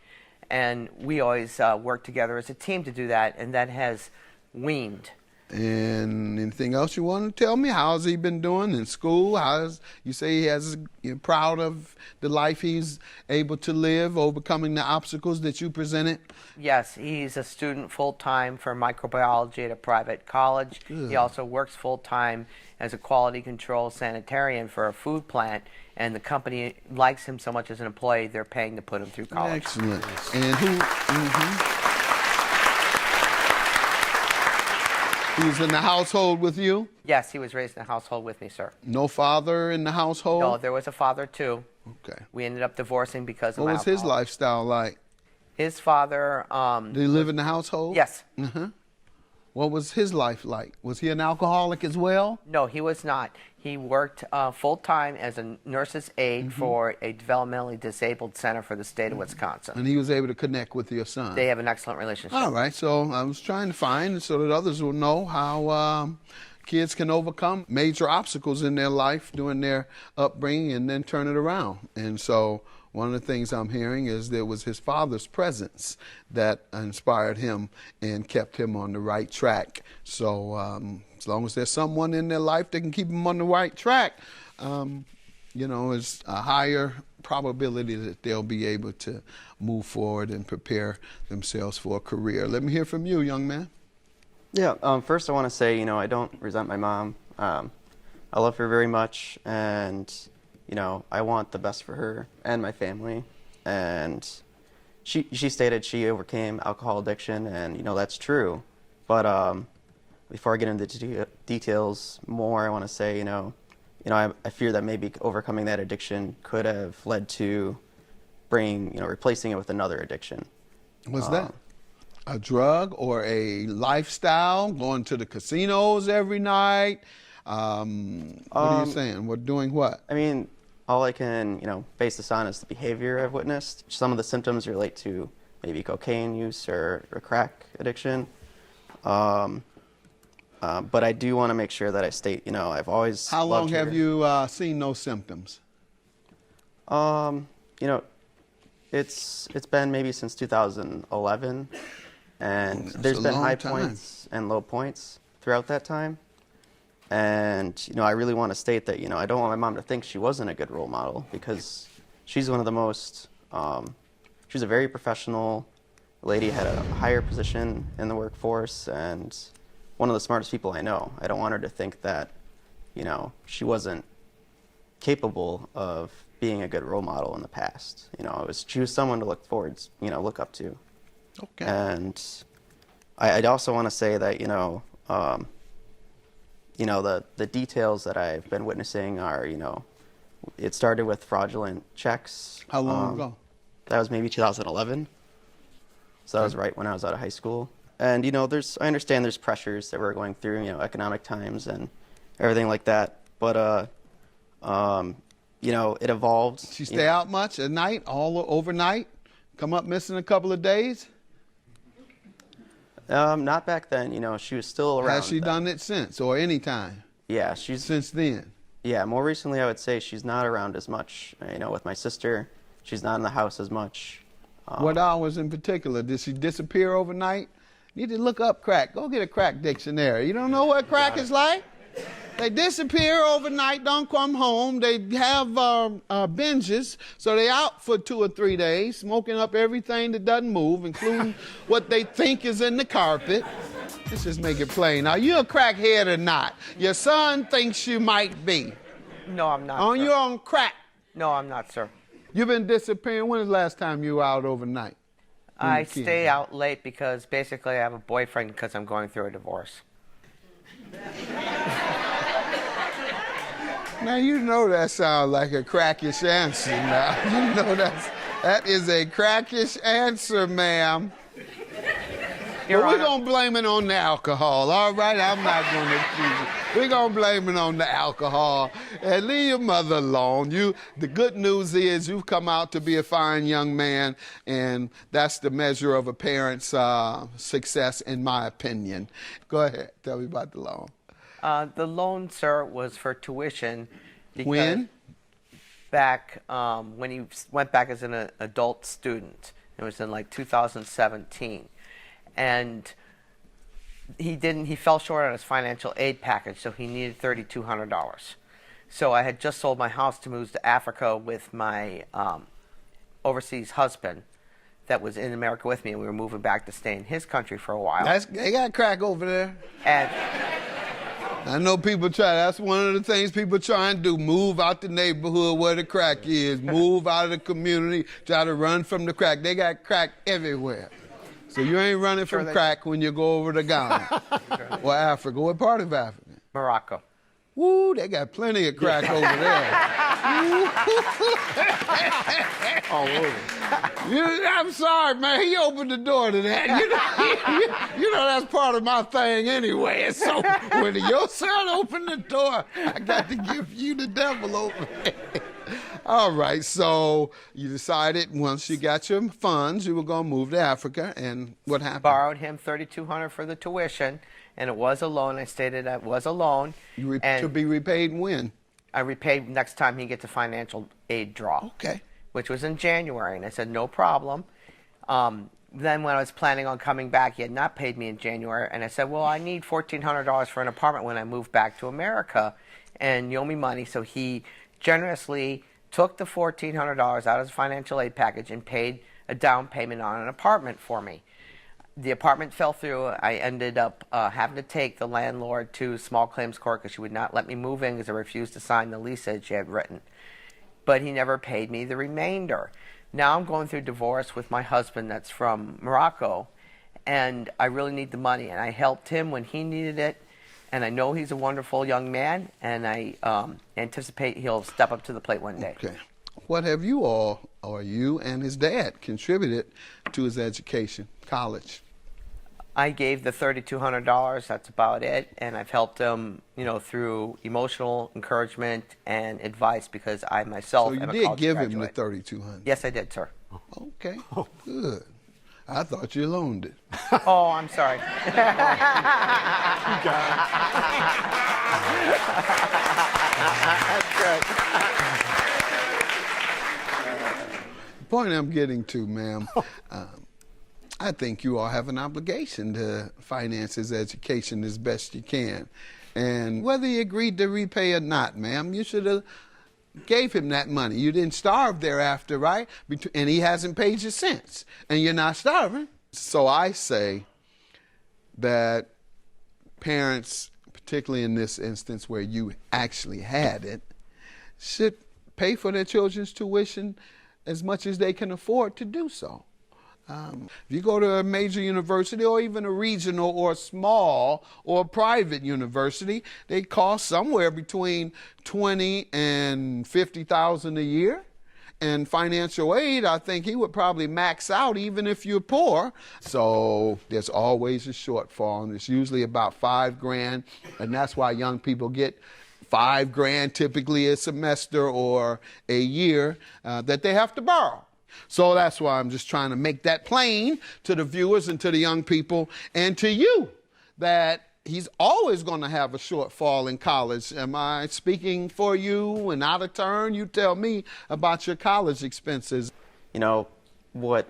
K: And we always work together as a team to do that, and that has weaned.
J: And anything else you want to tell me? How's he been doing in school? You say you're proud of the life he's able to live, overcoming the obstacles that you presented?
K: Yes, he's a student full-time for microbiology at a private college.
J: Good.
K: He also works full-time as a quality control sanitarian for a food plant, and the company likes him so much as an employee, they're paying to put him through college.
J: Excellent. And he was in the household with you?
K: Yes, he was raised in a household with me, sir.
J: No father in the household?
K: No, there was a father, too.
J: Okay.
K: We ended up divorcing because of
J: What was his
K: alcohol.
J: lifestyle like?
K: His father...
J: Did he live in the household?
K: Yes.
J: What was his life like? Was he an alcoholic as well?
K: No, he was not. He worked full-time as a nurse's aide for a developmentally disabled center for the state of Wisconsin.
J: And he was able to connect with your son?
K: They have an excellent relationship.
J: All right, so I was trying to find so that others will know how kids can overcome major obstacles in their life during their upbringing and then turn it around. And so one of the things I'm hearing is there was his father's presence that inspired him and kept him on the right track. So as long as there's someone in their life that can keep them on the right track, it's a higher probability that they'll be able to move forward and prepare themselves for a career. Let me hear from you, young man.
L: Yeah, first I want to say, I don't resent my mom. I love her very much, and, I want the best for her and my family. And she stated she overcame alcohol addiction, and, that's true. But before I get into the details more, I want to say, I fear that maybe overcoming that addiction could have led to replacing it with another addiction.
J: What's that? A drug or a lifestyle? Going to the casinos every night? What are you saying? We're doing what?
L: I mean, all I can, base this on is the behavior I've witnessed. Some of the symptoms relate to maybe cocaine use or crack addiction. But I do want to make sure that I state, I've always
J: How long
L: loved her.
J: have you seen those symptoms?
L: It's been maybe since 2011, and there's been high points and low points throughout that time. And I really want to state that I don't want my mom to think she wasn't a good role model, because she's one of the most she's a very professional lady, had a higher position in the workforce, and one of the smartest people I know. I don't want her to think that she wasn't capable of being a good role model in the past. She was someone to look up to.
J: Okay.
L: And I'd also want to say that the details that I've been witnessing are it started with fraudulent checks.
J: How long ago?
L: That was maybe 2011. So that was right when I was out of high school. And I understand there's pressures that we're going through, economic times and everything like that. But it evolved.
J: She stay out much at night, overnight? Come up missing a couple of days?
L: Not back then. She was still around.
J: Has she done it since, or any time?
L: Yeah, she's
J: since then.
L: Yeah, more recently I would say she's not around as much. With my sister, she's not in the house as much.
J: What hours in particular? Did she disappear overnight? Need to look up crack. Go get a crack dictionary. You don't know what crack is like? They disappear overnight, don't come home. They have binges, so they out for 2 or 3 days, smoking up everything that doesn't move, including what they think is in the carpet. Let's just make it plain. Are you a crackhead or not? Your son thinks you might be.
K: No, I'm not,
J: On
K: sir.
J: your own crack?
K: No, I'm not, sir.
J: You've been disappearing. When was the last time you were out overnight?
K: I stay out late because basically I have a boyfriend because I'm going through a divorce.
J: Now, that sounds like a crackish answer now. That is a crackish answer, ma'am. But we're going to blame it on the alcohol, all right? I'm not going to accuse you. We're going to blame it on the alcohol. And leave your mother alone. The good news is you've come out to be a fine young man, and that's the measure of a parent's success, in my opinion. Go ahead. Tell me about the loan.
K: The loan, sir, was for tuition.
J: When?
K: Back when he went back as an adult student. It was in like 2017. And He fell short on his financial aid package, so he needed $3,200. So I had just sold my house to move to Africa with my overseas husband that was in America with me, and we were moving back to stay in his country for a while.
J: They got crack over there.
K: And
J: I know people that's one of the things people try and do, move out the neighborhood where the crack is, move out of the community, try to run from the crack. They got crack everywhere. So you ain't running from crack when you go over to Ghana or Africa. What part of Africa?
K: Morocco.
J: Woo, they got plenty of crack over there. I'm sorry, man. He opened the door to that. You know that's part of my thing anyway. So when your son opened the door, I got to give you the devil over there. All right, so you decided once you got your funds, you were going to move to Africa, and what happened?
K: Borrowed him $3,200 for the tuition, and it was a loan. I stated that it was a loan.
J: To be repaid when?
K: I repaid next time he gets a financial aid draw.
J: Okay.
K: Which was in January, and I said, no problem. Then when I was planning on coming back, he had not paid me in January, and I said, well, I need $1,400 for an apartment when I move back to America, and you owe me money. So he generously took the $1,400 out of his financial aid package and paid a down payment on an apartment for me. The apartment fell through. I ended up having to take the landlord to small claims court because she would not let me move in because I refused to sign the lease that she had written. But he never paid me the remainder. Now I'm going through divorce with my husband that's from Morocco, and I really need the money. And I helped him when he needed it, and I know he's a wonderful young man, and I anticipate he'll step up to the plate one day.
J: Okay. What have you all, or you and his dad, contributed to his education, college?
K: I gave the $3,200, that's about it, and I've helped him, through emotional encouragement and advice because I myself am a college graduate. So you did give him the
J: $3,200?
K: Yes, I did, sir.
J: Okay, good. I thought you loaned it.
K: Oh, I'm sorry.
J: That's good. The point I'm getting to, ma'am, I think you all have an obligation to finance his education as best you can. And whether he agreed to repay or not, ma'am, you should have gave him that money. You didn't starve thereafter, right? And he hasn't paid you since. And you're not starving. So I say that parents, particularly in this instance where you actually had it, should pay for their children's tuition as much as they can afford to do so. If you go to a major university or even a regional or small or private university, they cost somewhere between $20,000 and $50,000 a year. And financial aid, I think he would probably max out even if you're poor. So there's always a shortfall, and it's usually about $5,000, and that's why young people get $5,000 typically a semester or a year that they have to borrow. So that's why I'm just trying to make that plain to the viewers and to the young people and to you that he's always going to have a shortfall in college. Am I speaking for you and out of turn? You tell me about your college expenses.
L: What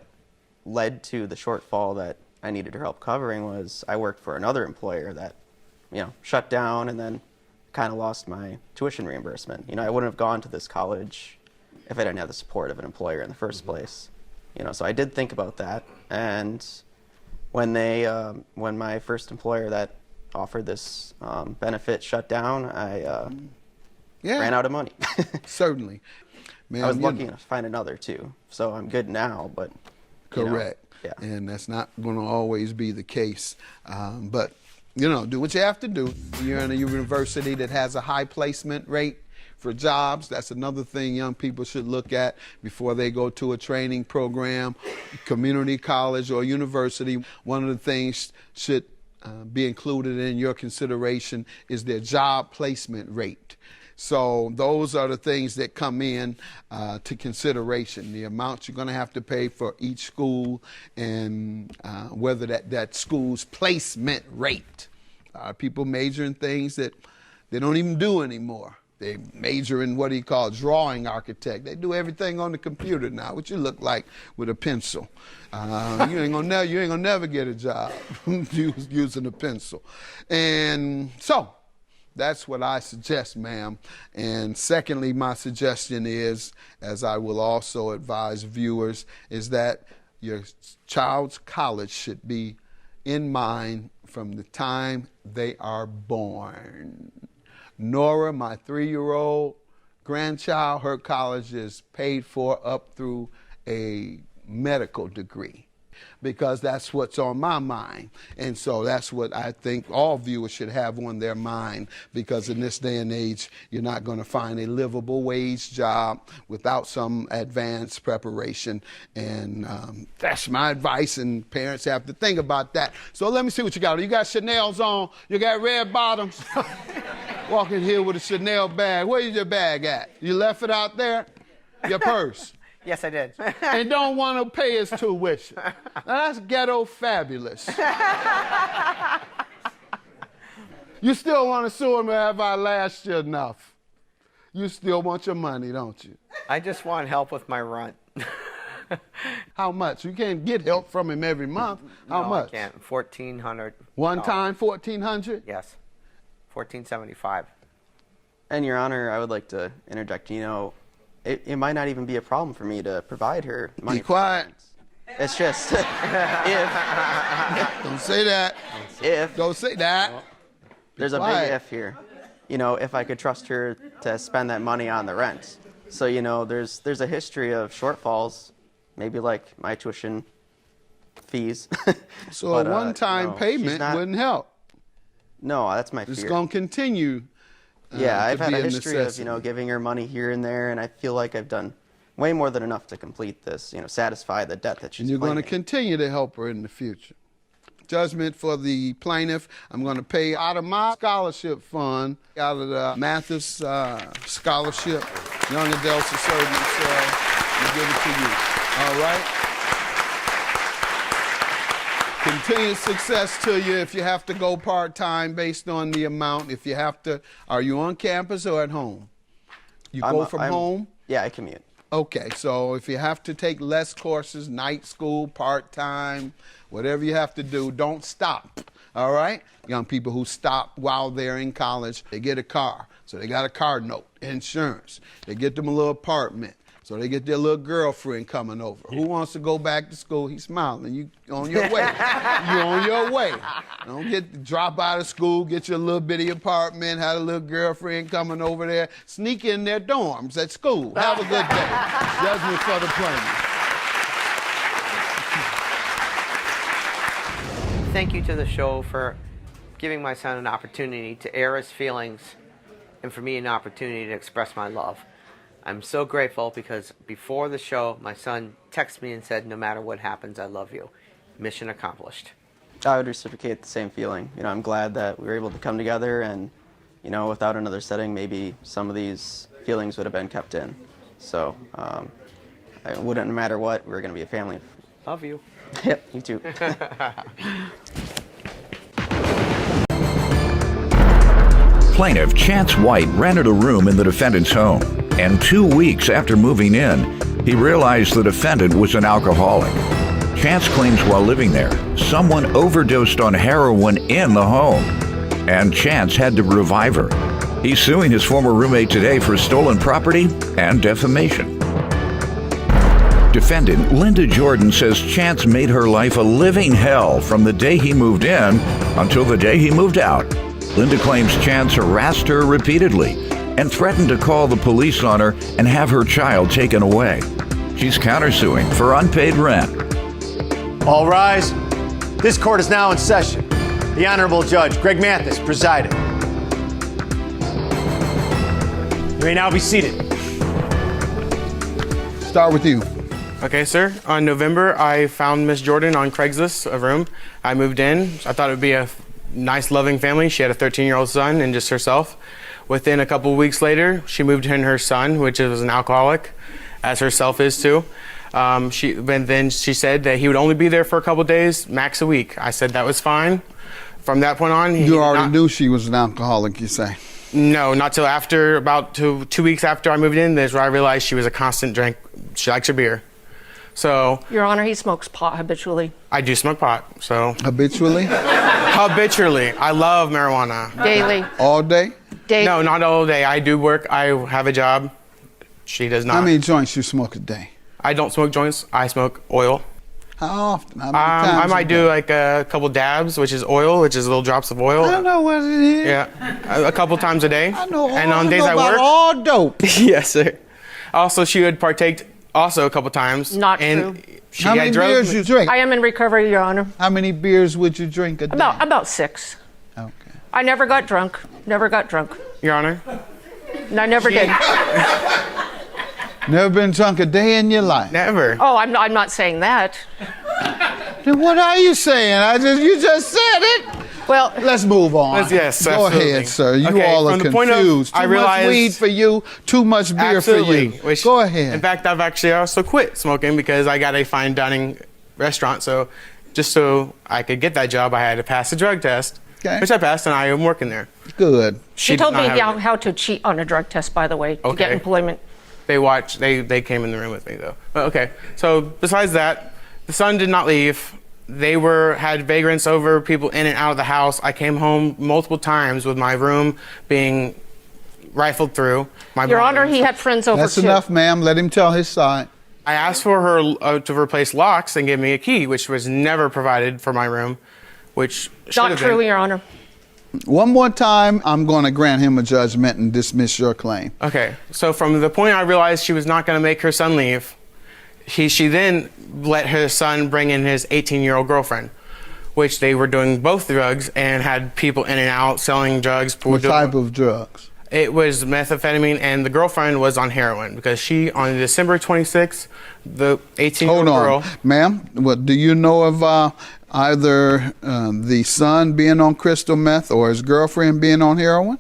L: led to the shortfall that I needed her help covering was I worked for another employer that, shut down and then kind of lost my tuition reimbursement. I wouldn't have gone to this college if I didn't have the support of an employer in the first place. So I did think about that. And when my first employer that offered this benefit shut down, I ran out of money.
J: Certainly. Man,
L: I was lucky enough to find another too. So I'm good now, but
J: correct. Yeah. And that's not going to always be the case. But, do what you have to do. You're in a university that has a high placement rate for jobs. That's another thing young people should look at before they go to a training program, community college or university. One of the things should be included in your consideration is their job placement rate. So those are the things that come in to consideration, the amount you're going to have to pay for each school and whether that school's placement rate. People major in things that they don't even do anymore. They major in what he called drawing architect. They do everything on the computer now. What you look like with a pencil. You ain't gonna never get a job using a pencil. And so that's what I suggest, ma'am. And secondly, my suggestion is, as I will also advise viewers, is that your child's college should be in mind from the time they are born. Nora, my 3-year-old grandchild, her college is paid for up through a medical degree, because that's what's on my mind. And so that's what I think all viewers should have on their mind, because in this day and age, you're not going to find a livable wage job without some advanced preparation. And that's my advice, and parents have to think about that. So let me see what you got. You got Chanel's on, you got red bottoms. Walking here with a Chanel bag. Where's your bag at? You left it out there? Your purse?
K: Yes, I did.
J: And don't want to pay his tuition. Now that's ghetto fabulous. You still want to sue him, or have I lashed you enough? You still want your money, don't you?
K: I just want help with my rent.
J: How much? You can't get help from him every month. How much?
K: I can't. $1,400.
J: One time, $1,400?
K: Yes. $1,475.
L: And Your Honor, I would like to interject. You know, it might not even be a problem for me to provide her money.
J: Be quiet.
L: It's just if.
J: Don't say that.
L: If.
J: Don't say that.
L: There's a big if here. You know, if I could trust her to spend that money on the rent. So, you know, there's a history of shortfalls, maybe like my tuition fees.
J: So a one-time payment wouldn't help.
L: No, that's my fear.
J: It's going to continue.
L: Yeah, I've had a history of, you know, giving her money here and there, and I feel like I've done way more than enough to complete this, you know, satisfy the debt that she's
J: And you're going to
L: claiming.
J: continue to help her in the future. Judgment for the plaintiff, I'm going to pay out of my scholarship fund, out of the Mathis scholarship, young adults and servants, and give it to you. All right? Continued success to you. If you have to go part-time based on the amount, if you have to, are you on campus or at home? You go from home?
L: Yeah, I commute.
J: Okay, so if you have to take less courses, night school, part-time, whatever you have to do, don't stop, all right? Young people who stop while they're in college, they get a car, so they got a car note, insurance. They get them a little apartment, so they get their little girlfriend coming over. Who wants to go back to school? He's smiling. You on your way. You on your way. Don't drop out of school, get your little bitty apartment, have a little girlfriend coming over there, sneak in their dorms at school. Have a good day. Judgment for the plaintiff.
K: Thank you to the show for giving my son an opportunity to air his feelings and for me an opportunity to express my love. I'm so grateful because before the show, my son texted me and said, no matter what happens, I love you. Mission accomplished.
L: I would reciprocate the same feeling. You know, I'm glad that we were able to come together, and, you know, without another setting, maybe some of these feelings would have been kept in. So, it wouldn't matter what, we're going to be a family.
K: Love you.
L: Yep, you too.
B: Plaintiff Chance White rented a room in the defendant's home, and 2 weeks after moving in, he realized the defendant was an alcoholic. Chance claims while living there, someone overdosed on heroin in the home, and Chance had to revive her. He's suing his former roommate today for stolen property and defamation. Defendant Linda Jordan says Chance made her life a living hell from the day he moved in until the day he moved out. Linda claims Chance harassed her repeatedly and threatened to call the police on her and have her child taken away. She's countersuing for unpaid rent.
C: All rise. This court is now in session. The Honorable Judge Greg Mathis presiding. You may now be seated.
J: Start with you.
M: Okay, sir. On November, I found Miss Jordan on Craigslist, a room. I moved in. I thought it would be a nice, loving family. She had a 13-year-old son and just herself. Within a couple of weeks later, she moved in her son, which was an alcoholic, as herself is too. Then she said that he would only be there for a couple of days, max a week. I said that was fine. From that point on,
J: you already knew she was an alcoholic, you say?
M: No, not till after about 2 weeks after I moved in. That's where I realized she was a constant drink. She likes her beer. So,
N: Your Honor, he smokes pot habitually.
M: I do smoke pot, so.
J: Habitually?
M: Habitually. I love marijuana.
N: Daily.
J: All day?
N: Daily.
M: No, not all day. I do work. I have a job. She does not.
J: How many joints you smoke a day?
M: I don't smoke joints. I smoke oil.
J: How often? How many times
M: I might do like a couple dabs, which is oil, which is little drops of oil.
J: I know what it is.
M: Yeah, a couple times a day.
J: I know.
M: And on days I work,
J: all dope.
M: yes, sir. Also, she would partake also a couple times.
N: Not true.
J: How many beers you drink?
N: I am in recovery, Your Honor.
J: How many beers would you drink a day?
N: About 6.
J: Okay.
N: I never got drunk. Never got drunk.
M: Your Honor.
N: I never did.
J: Never been drunk a day in your life?
M: Never.
N: Oh, I'm not saying that.
J: Then what are you saying? You just said it.
N: Well,
J: let's move on.
M: Yes,
J: Go
M: absolutely.
J: ahead, sir. You
M: Okay,
J: all are
M: from the point of-
J: confused.
M: I
J: Too
M: realized-
J: much weed for you, too much beer
M: Absolutely.
J: for you.
M: Which,
J: Go ahead.
M: In fact, I've actually also quit smoking because I got a fine dining restaurant. So just so I could get that job, I had to pass a drug test, which I passed, and I am working there.
J: Good.
N: She told me how to cheat on a drug test, by the way, to get
M: Okay.
N: employment.
M: They came in the room with me though. But okay. So besides that, the son did not leave. They had vagrants over, people in and out of the house. I came home multiple times with my room being rifled through.
N: Your Honor, he had friends over
J: That's
N: too.
J: enough, ma'am. Let him tell his side.
M: I asked for her to replace locks and give me a key, which was never provided for my room, which should
N: Not
M: have
N: true,
M: been.
N: Your Honor.
J: One more time, I'm going to grant him a judgment and dismiss your claim.
M: Okay, so from the point I realized she was not going to make her son leave, she then let her son bring in his 18-year-old girlfriend, which they were doing both drugs and had people in and out selling drugs.
J: What type of drugs?
M: It was methamphetamine, and the girlfriend was on heroin because she, on December 26th, the 18-year-old girl.
J: Hold on, ma'am. What do you know of either the son being on crystal meth or his girlfriend being on heroin?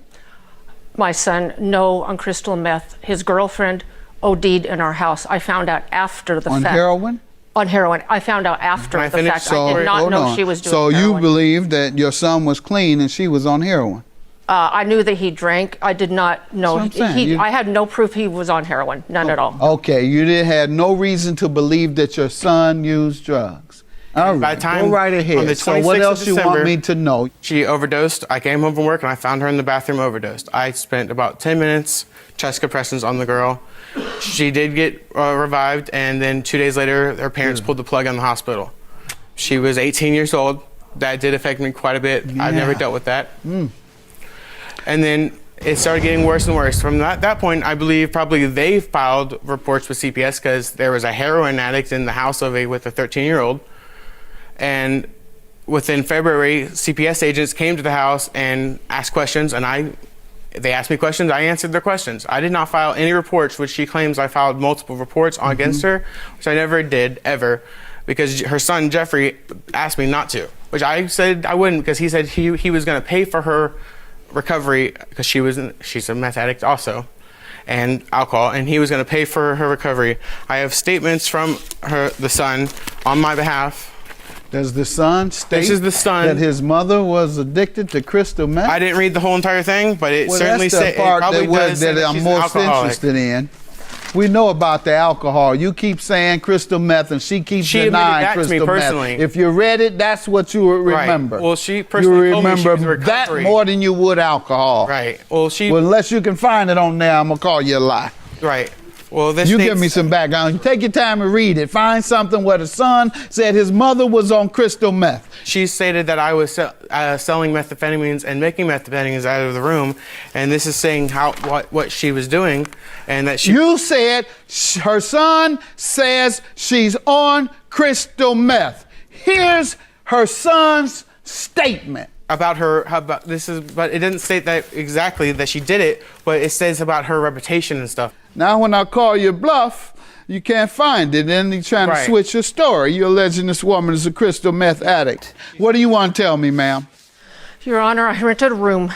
N: My son, no, on crystal meth. His girlfriend OD'd in our house. I found out after the fact.
J: On heroin?
N: On heroin. I found out after the fact. I did not know she was doing
J: So
N: heroin.
J: you believe that your son was clean and she was on heroin?
N: I knew that he drank. I did not know.
J: That's what I'm saying.
N: I had no proof he was on heroin. None at all.
J: Okay, you had no reason to believe that your son used drugs. All right,
M: By the time
J: go right
M: on
J: ahead.
M: the
J: So what
M: 26th
J: else
M: of
J: you want
M: December,
J: me to know?
M: She overdosed. I came home from work and I found her in the bathroom overdosed. I spent about 10 minutes chest compressions on the girl. She did get revived, and then 2 days later, her parents pulled the plug on the hospital. She was 18 years old. That did affect me quite a bit. I've never dealt with that. And then it started getting worse and worse. From that point, I believe probably they filed reports with CPS because there was a heroin addict in the house with a 13-year-old. And within February, CPS agents came to the house and asked questions, and they asked me questions, I answered their questions. I did not file any reports, which she claims I filed multiple reports against her, which I never did, ever, because her son, Jeffrey, asked me not to, which I said I wouldn't because he said he was going to pay for her recovery because she's a meth addict also, and alcohol, and he was going to pay for her recovery. I have statements from the son on my behalf.
J: Does the son state
M: This is the son.
J: that his mother was addicted to crystal meth?
M: I didn't read the whole entire thing, but it
J: Well,
M: certainly
J: that's the part that I'm
M: she's an
J: most
M: alcoholic.
J: interested in. We know about the alcohol. You keep saying crystal meth, and she keeps
M: She admitted
J: denying
M: that to me
J: crystal meth.
M: personally.
J: If you read it, that's what you would remember.
M: Right. Well, she personally
J: you
M: told me she
J: remember
M: was in
J: that
M: recovery.
J: more than you would alcohol.
M: Right. Well,
J: unless you can find it on there, I'm gonna call you a lie.
M: Right. Well, this
J: you give me some background. You take your time and read it. Find something where the son said his mother was on crystal meth.
M: She stated that I was selling methamphetamines and making methamphetamines out of the room, and this is saying what she was doing, and that she.
J: You said her son says she's on crystal meth. Here's her son's statement.
M: But it didn't state that exactly that she did it, but it says about her reputation and stuff.
J: Now, when I call you bluff, you can't find it, and you're trying to switch your story. You're alleging this woman is a crystal meth addict. What do you want to tell me, ma'am?
N: Your Honor, I rented a room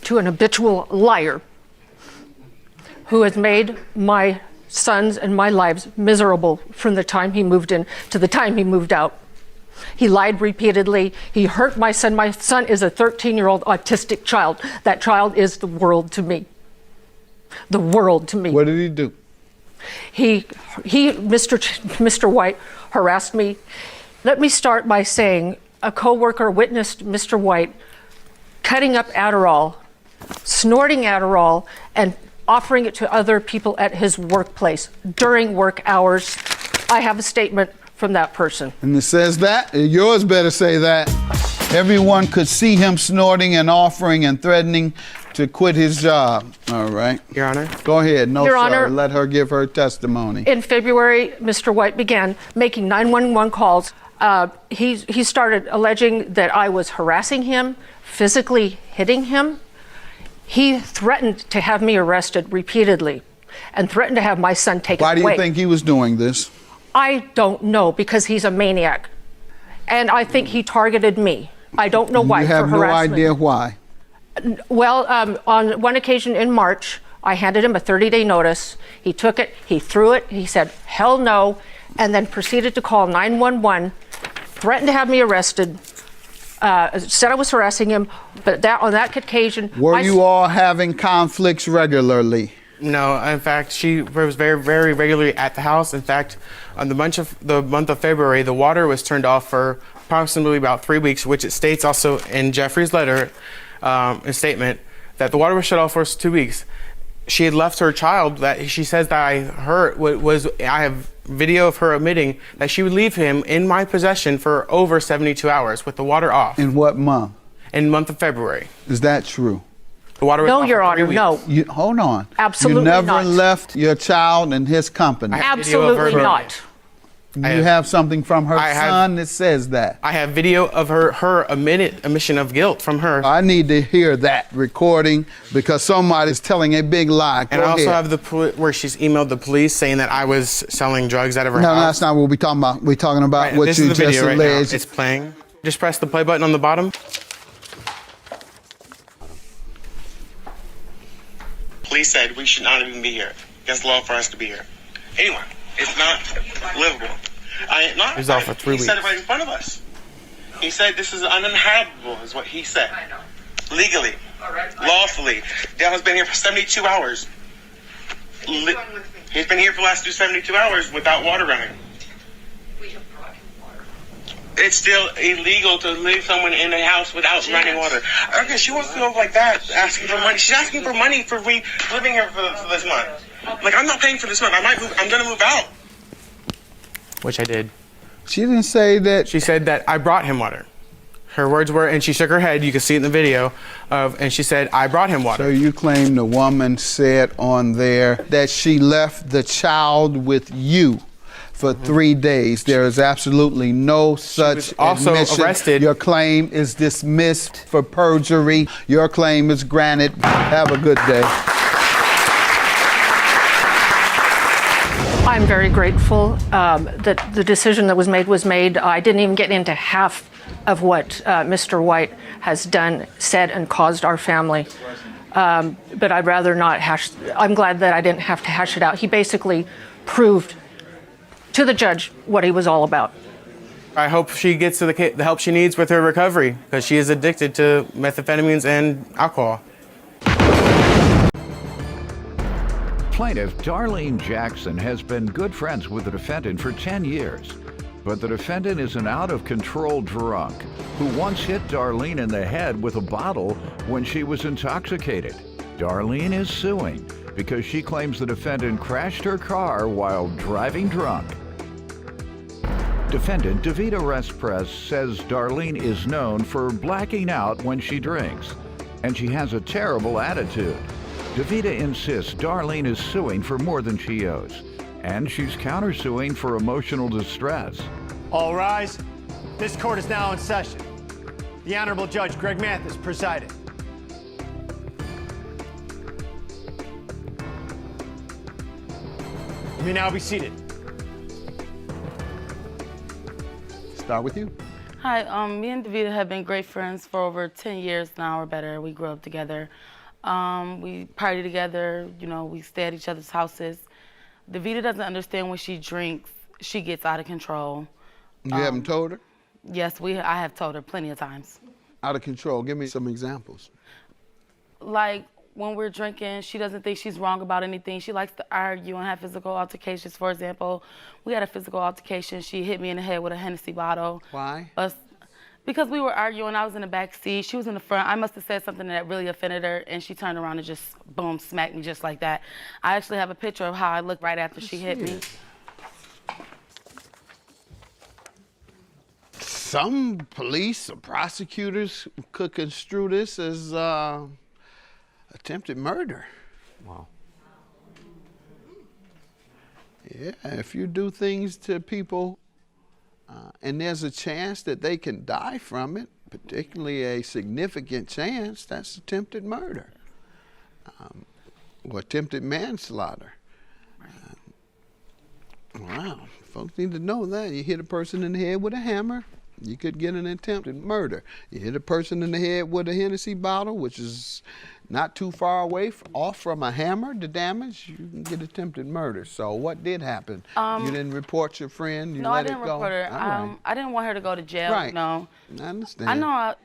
N: to an habitual liar who has made my sons and my lives miserable from the time he moved in to the time he moved out. He lied repeatedly. He hurt my son. My son is a 13-year-old autistic child. That child is the world to me. The world to me.
J: What did he do?
N: Mr. White harassed me. Let me start by saying a coworker witnessed Mr. White cutting up Adderall, snorting Adderall, and offering it to other people at his workplace during work hours. I have a statement from that person.
J: And it says that? Yours better say that. Everyone could see him snorting and offering and threatening to quit his job. All right.
M: Your Honor.
J: Go ahead. No,
N: Your
J: sir.
N: Honor,
J: let her give her testimony.
N: In February, Mr. White began making 911 calls. He started alleging that I was harassing him, physically hitting him. He threatened to have me arrested repeatedly and threatened to have my son taken away.
J: Why do you think he was doing this?
N: I don't know, because he's a maniac. And I think he targeted me. I don't know why.
J: You have
N: for
J: no
N: harassment.
J: idea why?
N: Well, on one occasion in March, I handed him a 30-day notice. He took it, he threw it, he said, hell no, and then proceeded to call 911, threatened to have me arrested, said I was harassing him, but on that occasion...
J: Were you all having conflicts regularly?
M: No, in fact, she was very, very regularly at the house. In fact, on the month of February, the water was turned off for approximately about 3 weeks, which it states also in Jeffrey's letter, a statement, that the water was shut off for 2 weeks. She had left her child, that she says that I have video of her admitting that she would leave him in my possession for over 72 hours with the water off.
J: In what month?
M: In the month of February.
J: Is that true?
M: The water was
N: No,
M: off
N: Your
M: for 3
N: Honor,
M: weeks.
N: no.
J: Hold on.
N: Absolutely
J: You never
N: not.
J: left your child in his company?
N: Absolutely not.
J: You have something from her son that says that?
M: I have video of her admission of guilt from her.
J: I need to hear that recording because somebody's telling a big lie.
M: And I also have where she's emailed the police saying that I was selling drugs out of her house.
J: No, that's not what we're talking about. We're talking about what
M: this
J: you
M: is the
J: just
M: video
J: alleged.
M: right now. It's playing. Just press the play button on the bottom.
O: Police said we should not even be here. Against the law for us to be here. Anyway, it's not livable.
M: It was off for 3 weeks.
O: He said it right in front of us. He said this is uninhabitable, is what he said. Legally, lawfully. Dale has been here for 72 hours. He's been here for the last 72 hours without water running. It's still illegal to leave someone in a house without running water. Okay, she wants to go like that, asking for money. She's asking for money for living here for this month. Like, I'm not paying for this month. I'm going to move out.
M: Which I did.
J: She didn't say that.
M: She said that I brought him water. Her words were, and she shook her head, you can see it in the video, and she said, I brought him water.
J: So you claim the woman said on there that she left the child with you for 3 days. There is absolutely no such
M: also
J: admission.
M: Arrested.
J: Your claim is dismissed for perjury. Your claim is granted. Have a good day.
N: I'm very grateful that the decision that was made. I didn't even get into half of what Mr. White has done, said, and caused our family. But I'd rather not I'm glad that I didn't have to hash it out. He basically proved to the judge what he was all about.
M: I hope she gets to the help she needs with her recovery, because she is addicted to methamphetamines and alcohol.
B: Plaintiff Darlene Jackson has been good friends with the defendant for 10 years. But the defendant is an out-of-control drunk who once hit Darlene in the head with a bottle when she was intoxicated. Darlene is suing because she claims the defendant crashed her car while driving drunk. Defendant Davida Respress says Darlene is known for blacking out when she drinks, and she has a terrible attitude. Davida insists Darlene is suing for more than she owes, and she's countersuing for emotional distress.
C: All rise. This court is now in session. The Honorable Judge Greg Mathis presiding. You may now be seated.
J: Start with you.
P: Hi, me and Davida have been great friends for over 10 years now or better. We grew up together. We party together, you know, we stay at each other's houses. Davida doesn't understand when she drinks, she gets out of control.
J: You haven't told her?
P: Yes, I have told her plenty of times.
D: Out of control. Give me some examples.
P: Like when we're drinking, she doesn't think she's wrong about anything. She likes to argue and have physical altercations. For example, we had a physical altercation. She hit me in the head with a Hennessy bottle.
D: Why?
P: Because we were arguing. I was in the back seat. She was in the front. I must have said something that really offended her, and she turned around and just, boom, smacked me just like that. I actually have a picture of how I looked right after she hit me.
D: Some police or prosecutors could construe this as attempted murder.
C: Wow.
D: Yeah, if you do things to people and there's a chance that they can die from it, particularly a significant chance, that's attempted murder or attempted manslaughter. Wow, folks need to know that. You hit a person in the head with a hammer, you could get an attempted murder. You hit a person in the head with a Hennessy bottle, which is not too far away off from a hammer, the damage, you can get attempted murder. So what did happen? You didn't report your friend? You
P: no,
D: let
P: I didn't
D: it go?
P: report her.
D: Right.
P: I didn't want her to go to jail.
D: Right.
P: No.
D: I understand.
P: I know.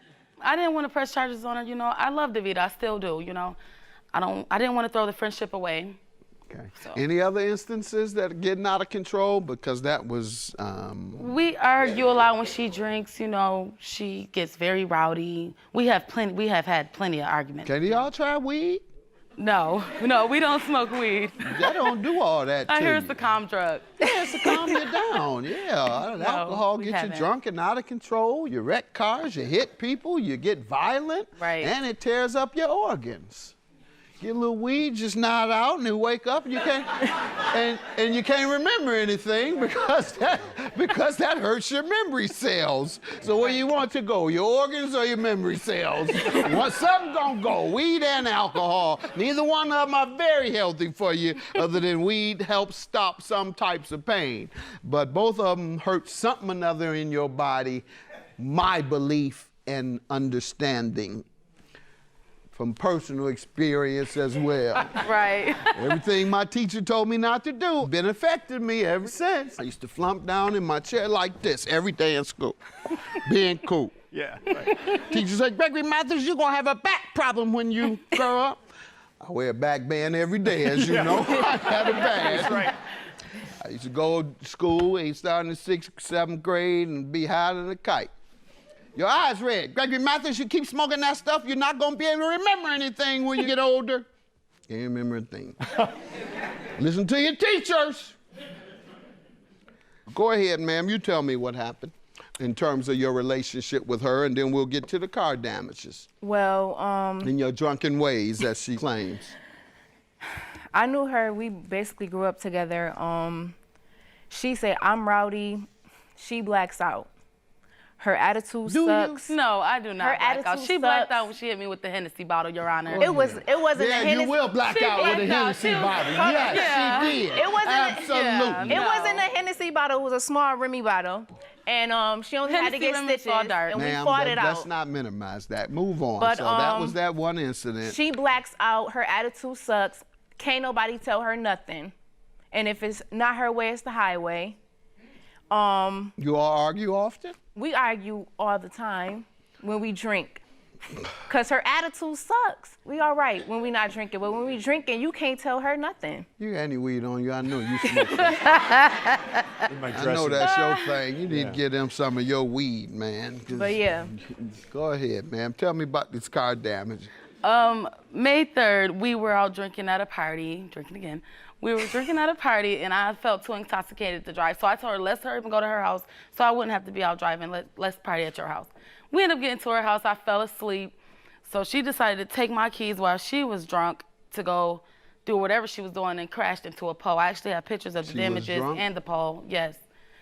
P: I didn't want to press charges on her. You know, I love Davida. I still do. You know, I didn't want to throw the friendship away.
D: Okay.
P: So.
D: Any other instances that are getting out of control? Because that was...
P: We argue a lot when she drinks. You know, she gets very rowdy. We have had plenty of arguments.
D: Can y'all try weed?
P: No, we don't smoke weed.
D: That don't do all that
P: I
D: to
P: hear
D: you.
P: it's a calm drug.
D: Yeah, it's to calm you down. Yeah,
P: No,
D: alcohol
P: we
D: gets you
P: haven't.
D: drunk and out of control. You wreck cars, you hit people, you get violent,
P: Right.
D: and it tears up your organs. Get a little weed, just nod out, and then wake up, and you can't, and you can't remember anything because that hurts your memory cells. So where you want to go, your organs or your memory cells? Something gonna go, weed and alcohol. Neither one of them are very healthy for you, other than weed helps stop some types of pain. But both of them hurt something or another in your body, my belief and understanding. From personal experience as well.
P: Right.
D: Everything my teacher told me not to do been affected me ever since. I used to flump down in my chair like this every day in school, being cool.
C: Yeah. Right.
D: Teacher said, Gregory Mathis, you're gonna have a back problem when you grow up. I wear a back band every day, as you know. I had a band.
C: That's right.
D: I used to go to school, starting in 6th, 7th grade, and be higher than a kite. Your eyes red. Gregory Mathis, you keep smoking that stuff, you're not gonna be able to remember anything when you get older. Can't remember a thing. Listen to your teachers. Go ahead, ma'am, you tell me what happened in terms of your relationship with her, and then we'll get to the car damages.
Q: Well,
D: in your drunken ways, as she claims.
Q: I knew her, we basically grew up together. She said, I'm rowdy, she blacks out. Her attitude sucks.
P: No, I do not
Q: Her
P: black out.
Q: attitude
P: She blacked
Q: sucks.
P: out when she hit me with the Hennessy bottle, Your Honor.
Q: It wasn't a Hennessy.
D: You will black
P: She
D: out with a
P: blacked out.
D: Hennessy
P: She was-
D: bottle.
P: Yeah.
D: Yes, she did.
Q: It wasn't.
D: Absolutely.
Q: It wasn't a Hennessy bottle. It was a small Remy bottle, and she only had to
P: Hennessy
Q: get
P: Remy
Q: stitches,
P: saw dark.
Q: and
D: Ma'am,
Q: we fought it
D: let's
Q: out.
D: not minimize that. Move on.
Q: But,
D: so that was that one incident.
Q: She blacks out. Her attitude sucks. Can't nobody tell her nothing, and if it's not her way, it's the highway.
D: You all argue often?
Q: We argue all the time when we drink. Cause her attitude sucks. We all right when we not drinking, but when we drinking, you can't tell her nothing.
D: You got any weed on you? I know you smoke that. I know that's your thing. You need to get them some of your weed, man.
Q: But yeah.
D: Go ahead, ma'am. Tell me about this car damage.
P: May 3rd, we were out drinking at a party, drinking again. We were drinking at a party, and I felt too intoxicated to drive. So I told her, let's hurry up and go to her house so I wouldn't have to be out driving. Let's party at your house. We ended up getting to her house. I fell asleep. So she decided to take my keys while she was drunk to go do whatever she was doing and crashed into a pole. I actually have pictures of the damages and the pole. Yes,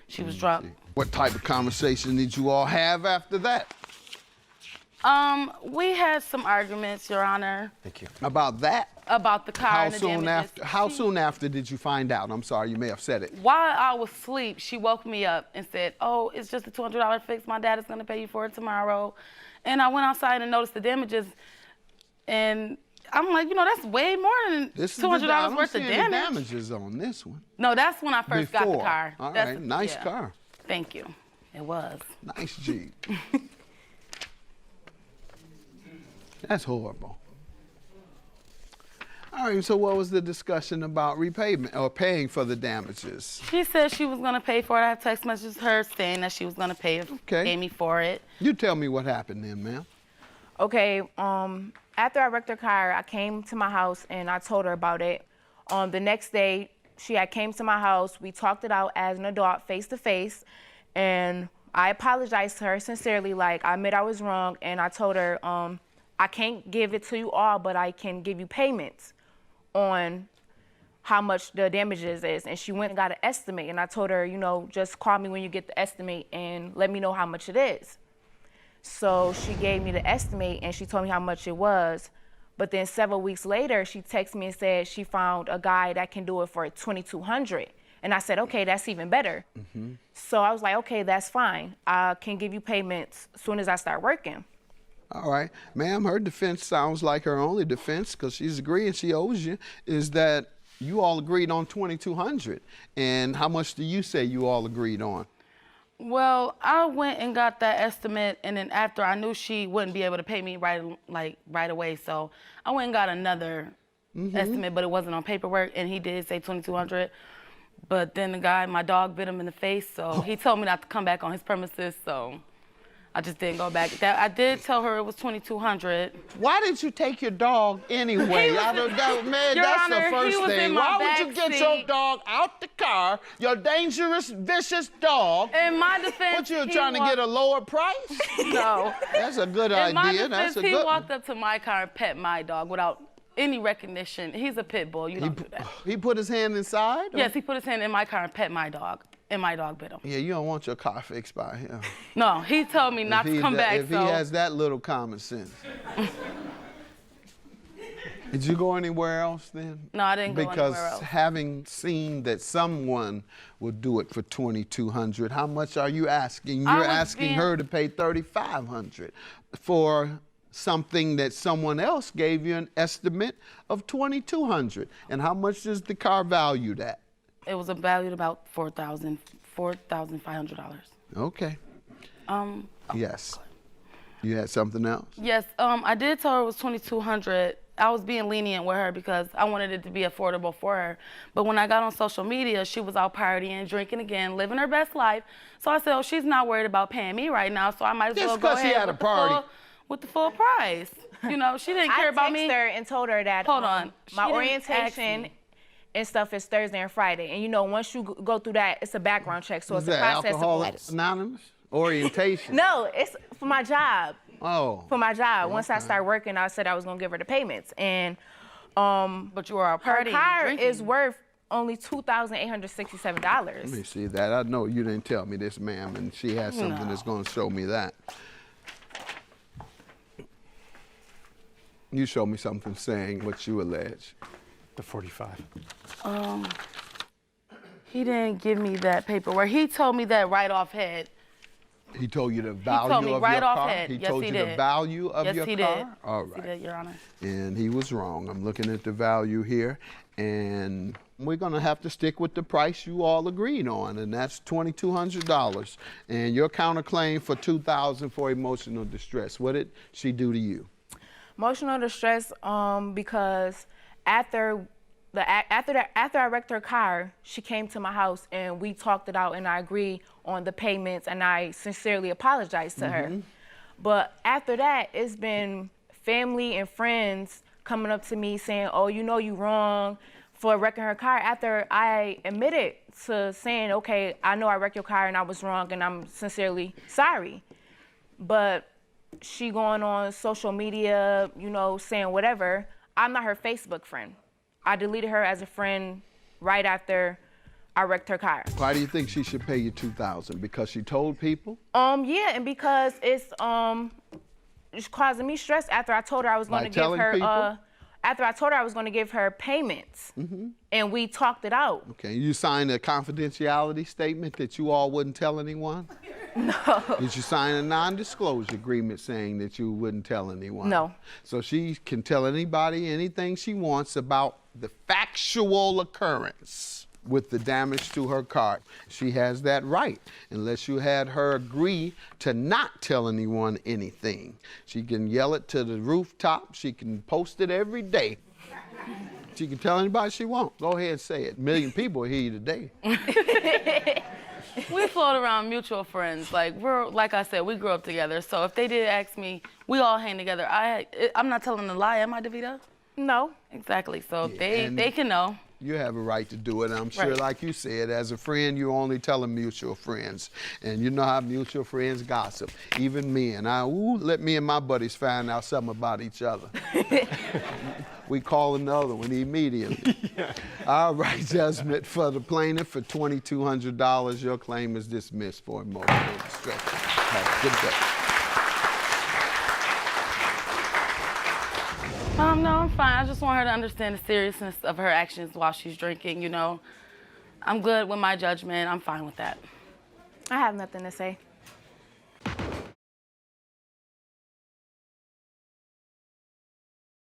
P: she was drunk.
D: What type of conversation did you all have after that?
P: We had some arguments, Your Honor.
D: Thank you. About that?
P: About the car and the damages.
D: How soon after did you find out? I'm sorry, you may have said it.
P: While I was asleep, she woke me up and said, oh, it's just a $200 fix. My dad is going to pay you for it tomorrow. And I went outside and noticed the damages. And I'm like, you know, that's way more than $200 worth of damage.
D: Damages on this one.
P: No, that's when I first got the car.
D: All
P: That's
D: right, nice car.
P: Thank you. It was.
J: Nice Jeep. That's horrible. All right, so what was the discussion about repayment or paying for the damages?
P: She said she was going to pay for it. I have text messages her saying that she was going to pay me for it.
J: You tell me what happened then, ma'am.
Q: Okay, after I wrecked her car, I came to my house and I told her about it. The next day, she had came to my house. We talked it out as an adult, face to face, and I apologized to her sincerely. Like, I admit I was wrong, and I told her I can't give it to you all, but I can give you payments on how much the damages is. And she went and got an estimate, and I told her, you know, just call me when you get the estimate and let me know how much it is. So she gave me the estimate and she told me how much it was. But then several weeks later, she texted me and said she found a guy that can do it for $2,200. And I said, okay, that's even better.
J: Mm-hmm.
Q: So I was like, okay, that's fine. I can give you payments as soon as I start working.
J: All right. Ma'am, her defense sounds like her only defense, because she's agreeing she owes you, is that you all agreed on $2,200. And how much do you say you all agreed on?
P: Well, I went and got that estimate, and then after I knew she wouldn't be able to pay me right away, so I went and got another estimate, but it wasn't on paperwork, and he did say $2,200. But then the guy, my dog bit him in the face, so he told me not to come back on his premises, so I just didn't go back. I did tell her it was $2,200.
J: Why did you take your dog anyway?
P: Man,
J: that's the first thing. Why would you get your
P: seat.
J: dog out the car, your dangerous, vicious dog?
P: In my defense,
J: What, you trying to get a lower price?
P: No.
J: That's a good idea.
P: In my defense,
J: That's a
P: he
J: good
P: walked up to my car and pet my dog without any recognition. He's a pit bull. You don't do that.
J: He put his hand inside?
P: Yes, he put his hand in my car and pet my dog. And my dog bit him.
J: Yeah, you don't want your car fixed by him.
P: No, he told me not to come back.
J: If he has that little common sense. Did you go anywhere else then?
P: No, I didn't go anywhere else.
J: Because having seen that someone would do it for $2,200, how much are you asking? You're asking her to pay $3,500 for something that someone else gave you an estimate of $2,200. And how much is the car valued at?
P: It was valued about $4,500.
J: Okay. Yes. You had something else?
P: Yes, I did tell her it was $2,200. I was being lenient with her because I wanted it to be affordable for her. But when I got on social media, she was out partying, drinking again, living her best life. So I said, oh, she's not worried about paying me right now, so I might as well go ahead with the full price. You know, she didn't care about me.
Q: I texted her and told her that my orientation and stuff is Thursday and Friday. And you know, once you go through that, it's a background check, so it's a process.
J: Alcoholics Anonymous? Orientation?
Q: No, it's for my job.
J: Oh.
Q: For my job. Once I started working, I said I was gonna give her the payments. And
P: but you were out partying.
Q: Her car is worth only $2,867.
J: Let me see that. I know you didn't tell me this, ma'am, and she has something that's gonna show me that. You show me something saying what you allege.
H: The 45.
P: He didn't give me that paperwork. He told me that right off head.
J: He told you the value of your car? He told you the value of your car?
P: Yes, he did.
J: All right.
P: Yes, he did, Your Honor.
J: And he was wrong. I'm looking at the value here, and we're going to have to stick with the price you all agreed on, and that's $2,200. And your counterclaim for $2,000 for emotional distress. What did she do to you?
Q: Emotional distress, because after I wrecked her car, she came to my house and we talked it out and I agreed on the payments and I sincerely apologized to her. But after that, it's been family and friends coming up to me saying, oh, you know you wrong for wrecking her car. After I admitted to saying, okay, I know I wrecked your car and I was wrong and I'm sincerely sorry. But she going on social media, you know, saying whatever. I'm not her Facebook friend. I deleted her as a friend right after I wrecked her car.
J: Why do you think she should pay you $2,000? Because she told people?
Q: Yeah, and because it's causing me stress after I told her I was going to give her after I told her I was going to give her payments. And we talked it out.
J: Okay, you signed a confidentiality statement that you all wouldn't tell anyone?
Q: No.
J: Did you sign a non-disclosure agreement saying that you wouldn't tell anyone?
Q: No.
J: So she can tell anybody anything she wants about the factual occurrence.
D: with the damage to her car. She has that right, unless you had her agree to not tell anyone anything. She can yell it to the rooftop. She can post it every day. She can tell anybody she wants. Go ahead and say it. A million people will hear you today.
P: We float around mutual friends. Like I said, we grew up together. So if they did ask me, we all hang together. I'm not telling a lie, am I, Davita?
Q: No.
P: Exactly. So they can know.
D: You have a right to do it. I'm sure,
P: Right.
D: like you said, as a friend, you only telling mutual friends. And you know how mutual friends gossip, even men. Let me and my buddies find out something about each other. We call another one immediately. All right, judgment for the plaintiff for $2,200. Your claim is dismissed for emotional distress. Have a good day.
P: No, I'm fine. I just want her to understand the seriousness of her actions while she's drinking, you know. I'm good with my judgment. I'm fine with that.
Q: I have nothing to say.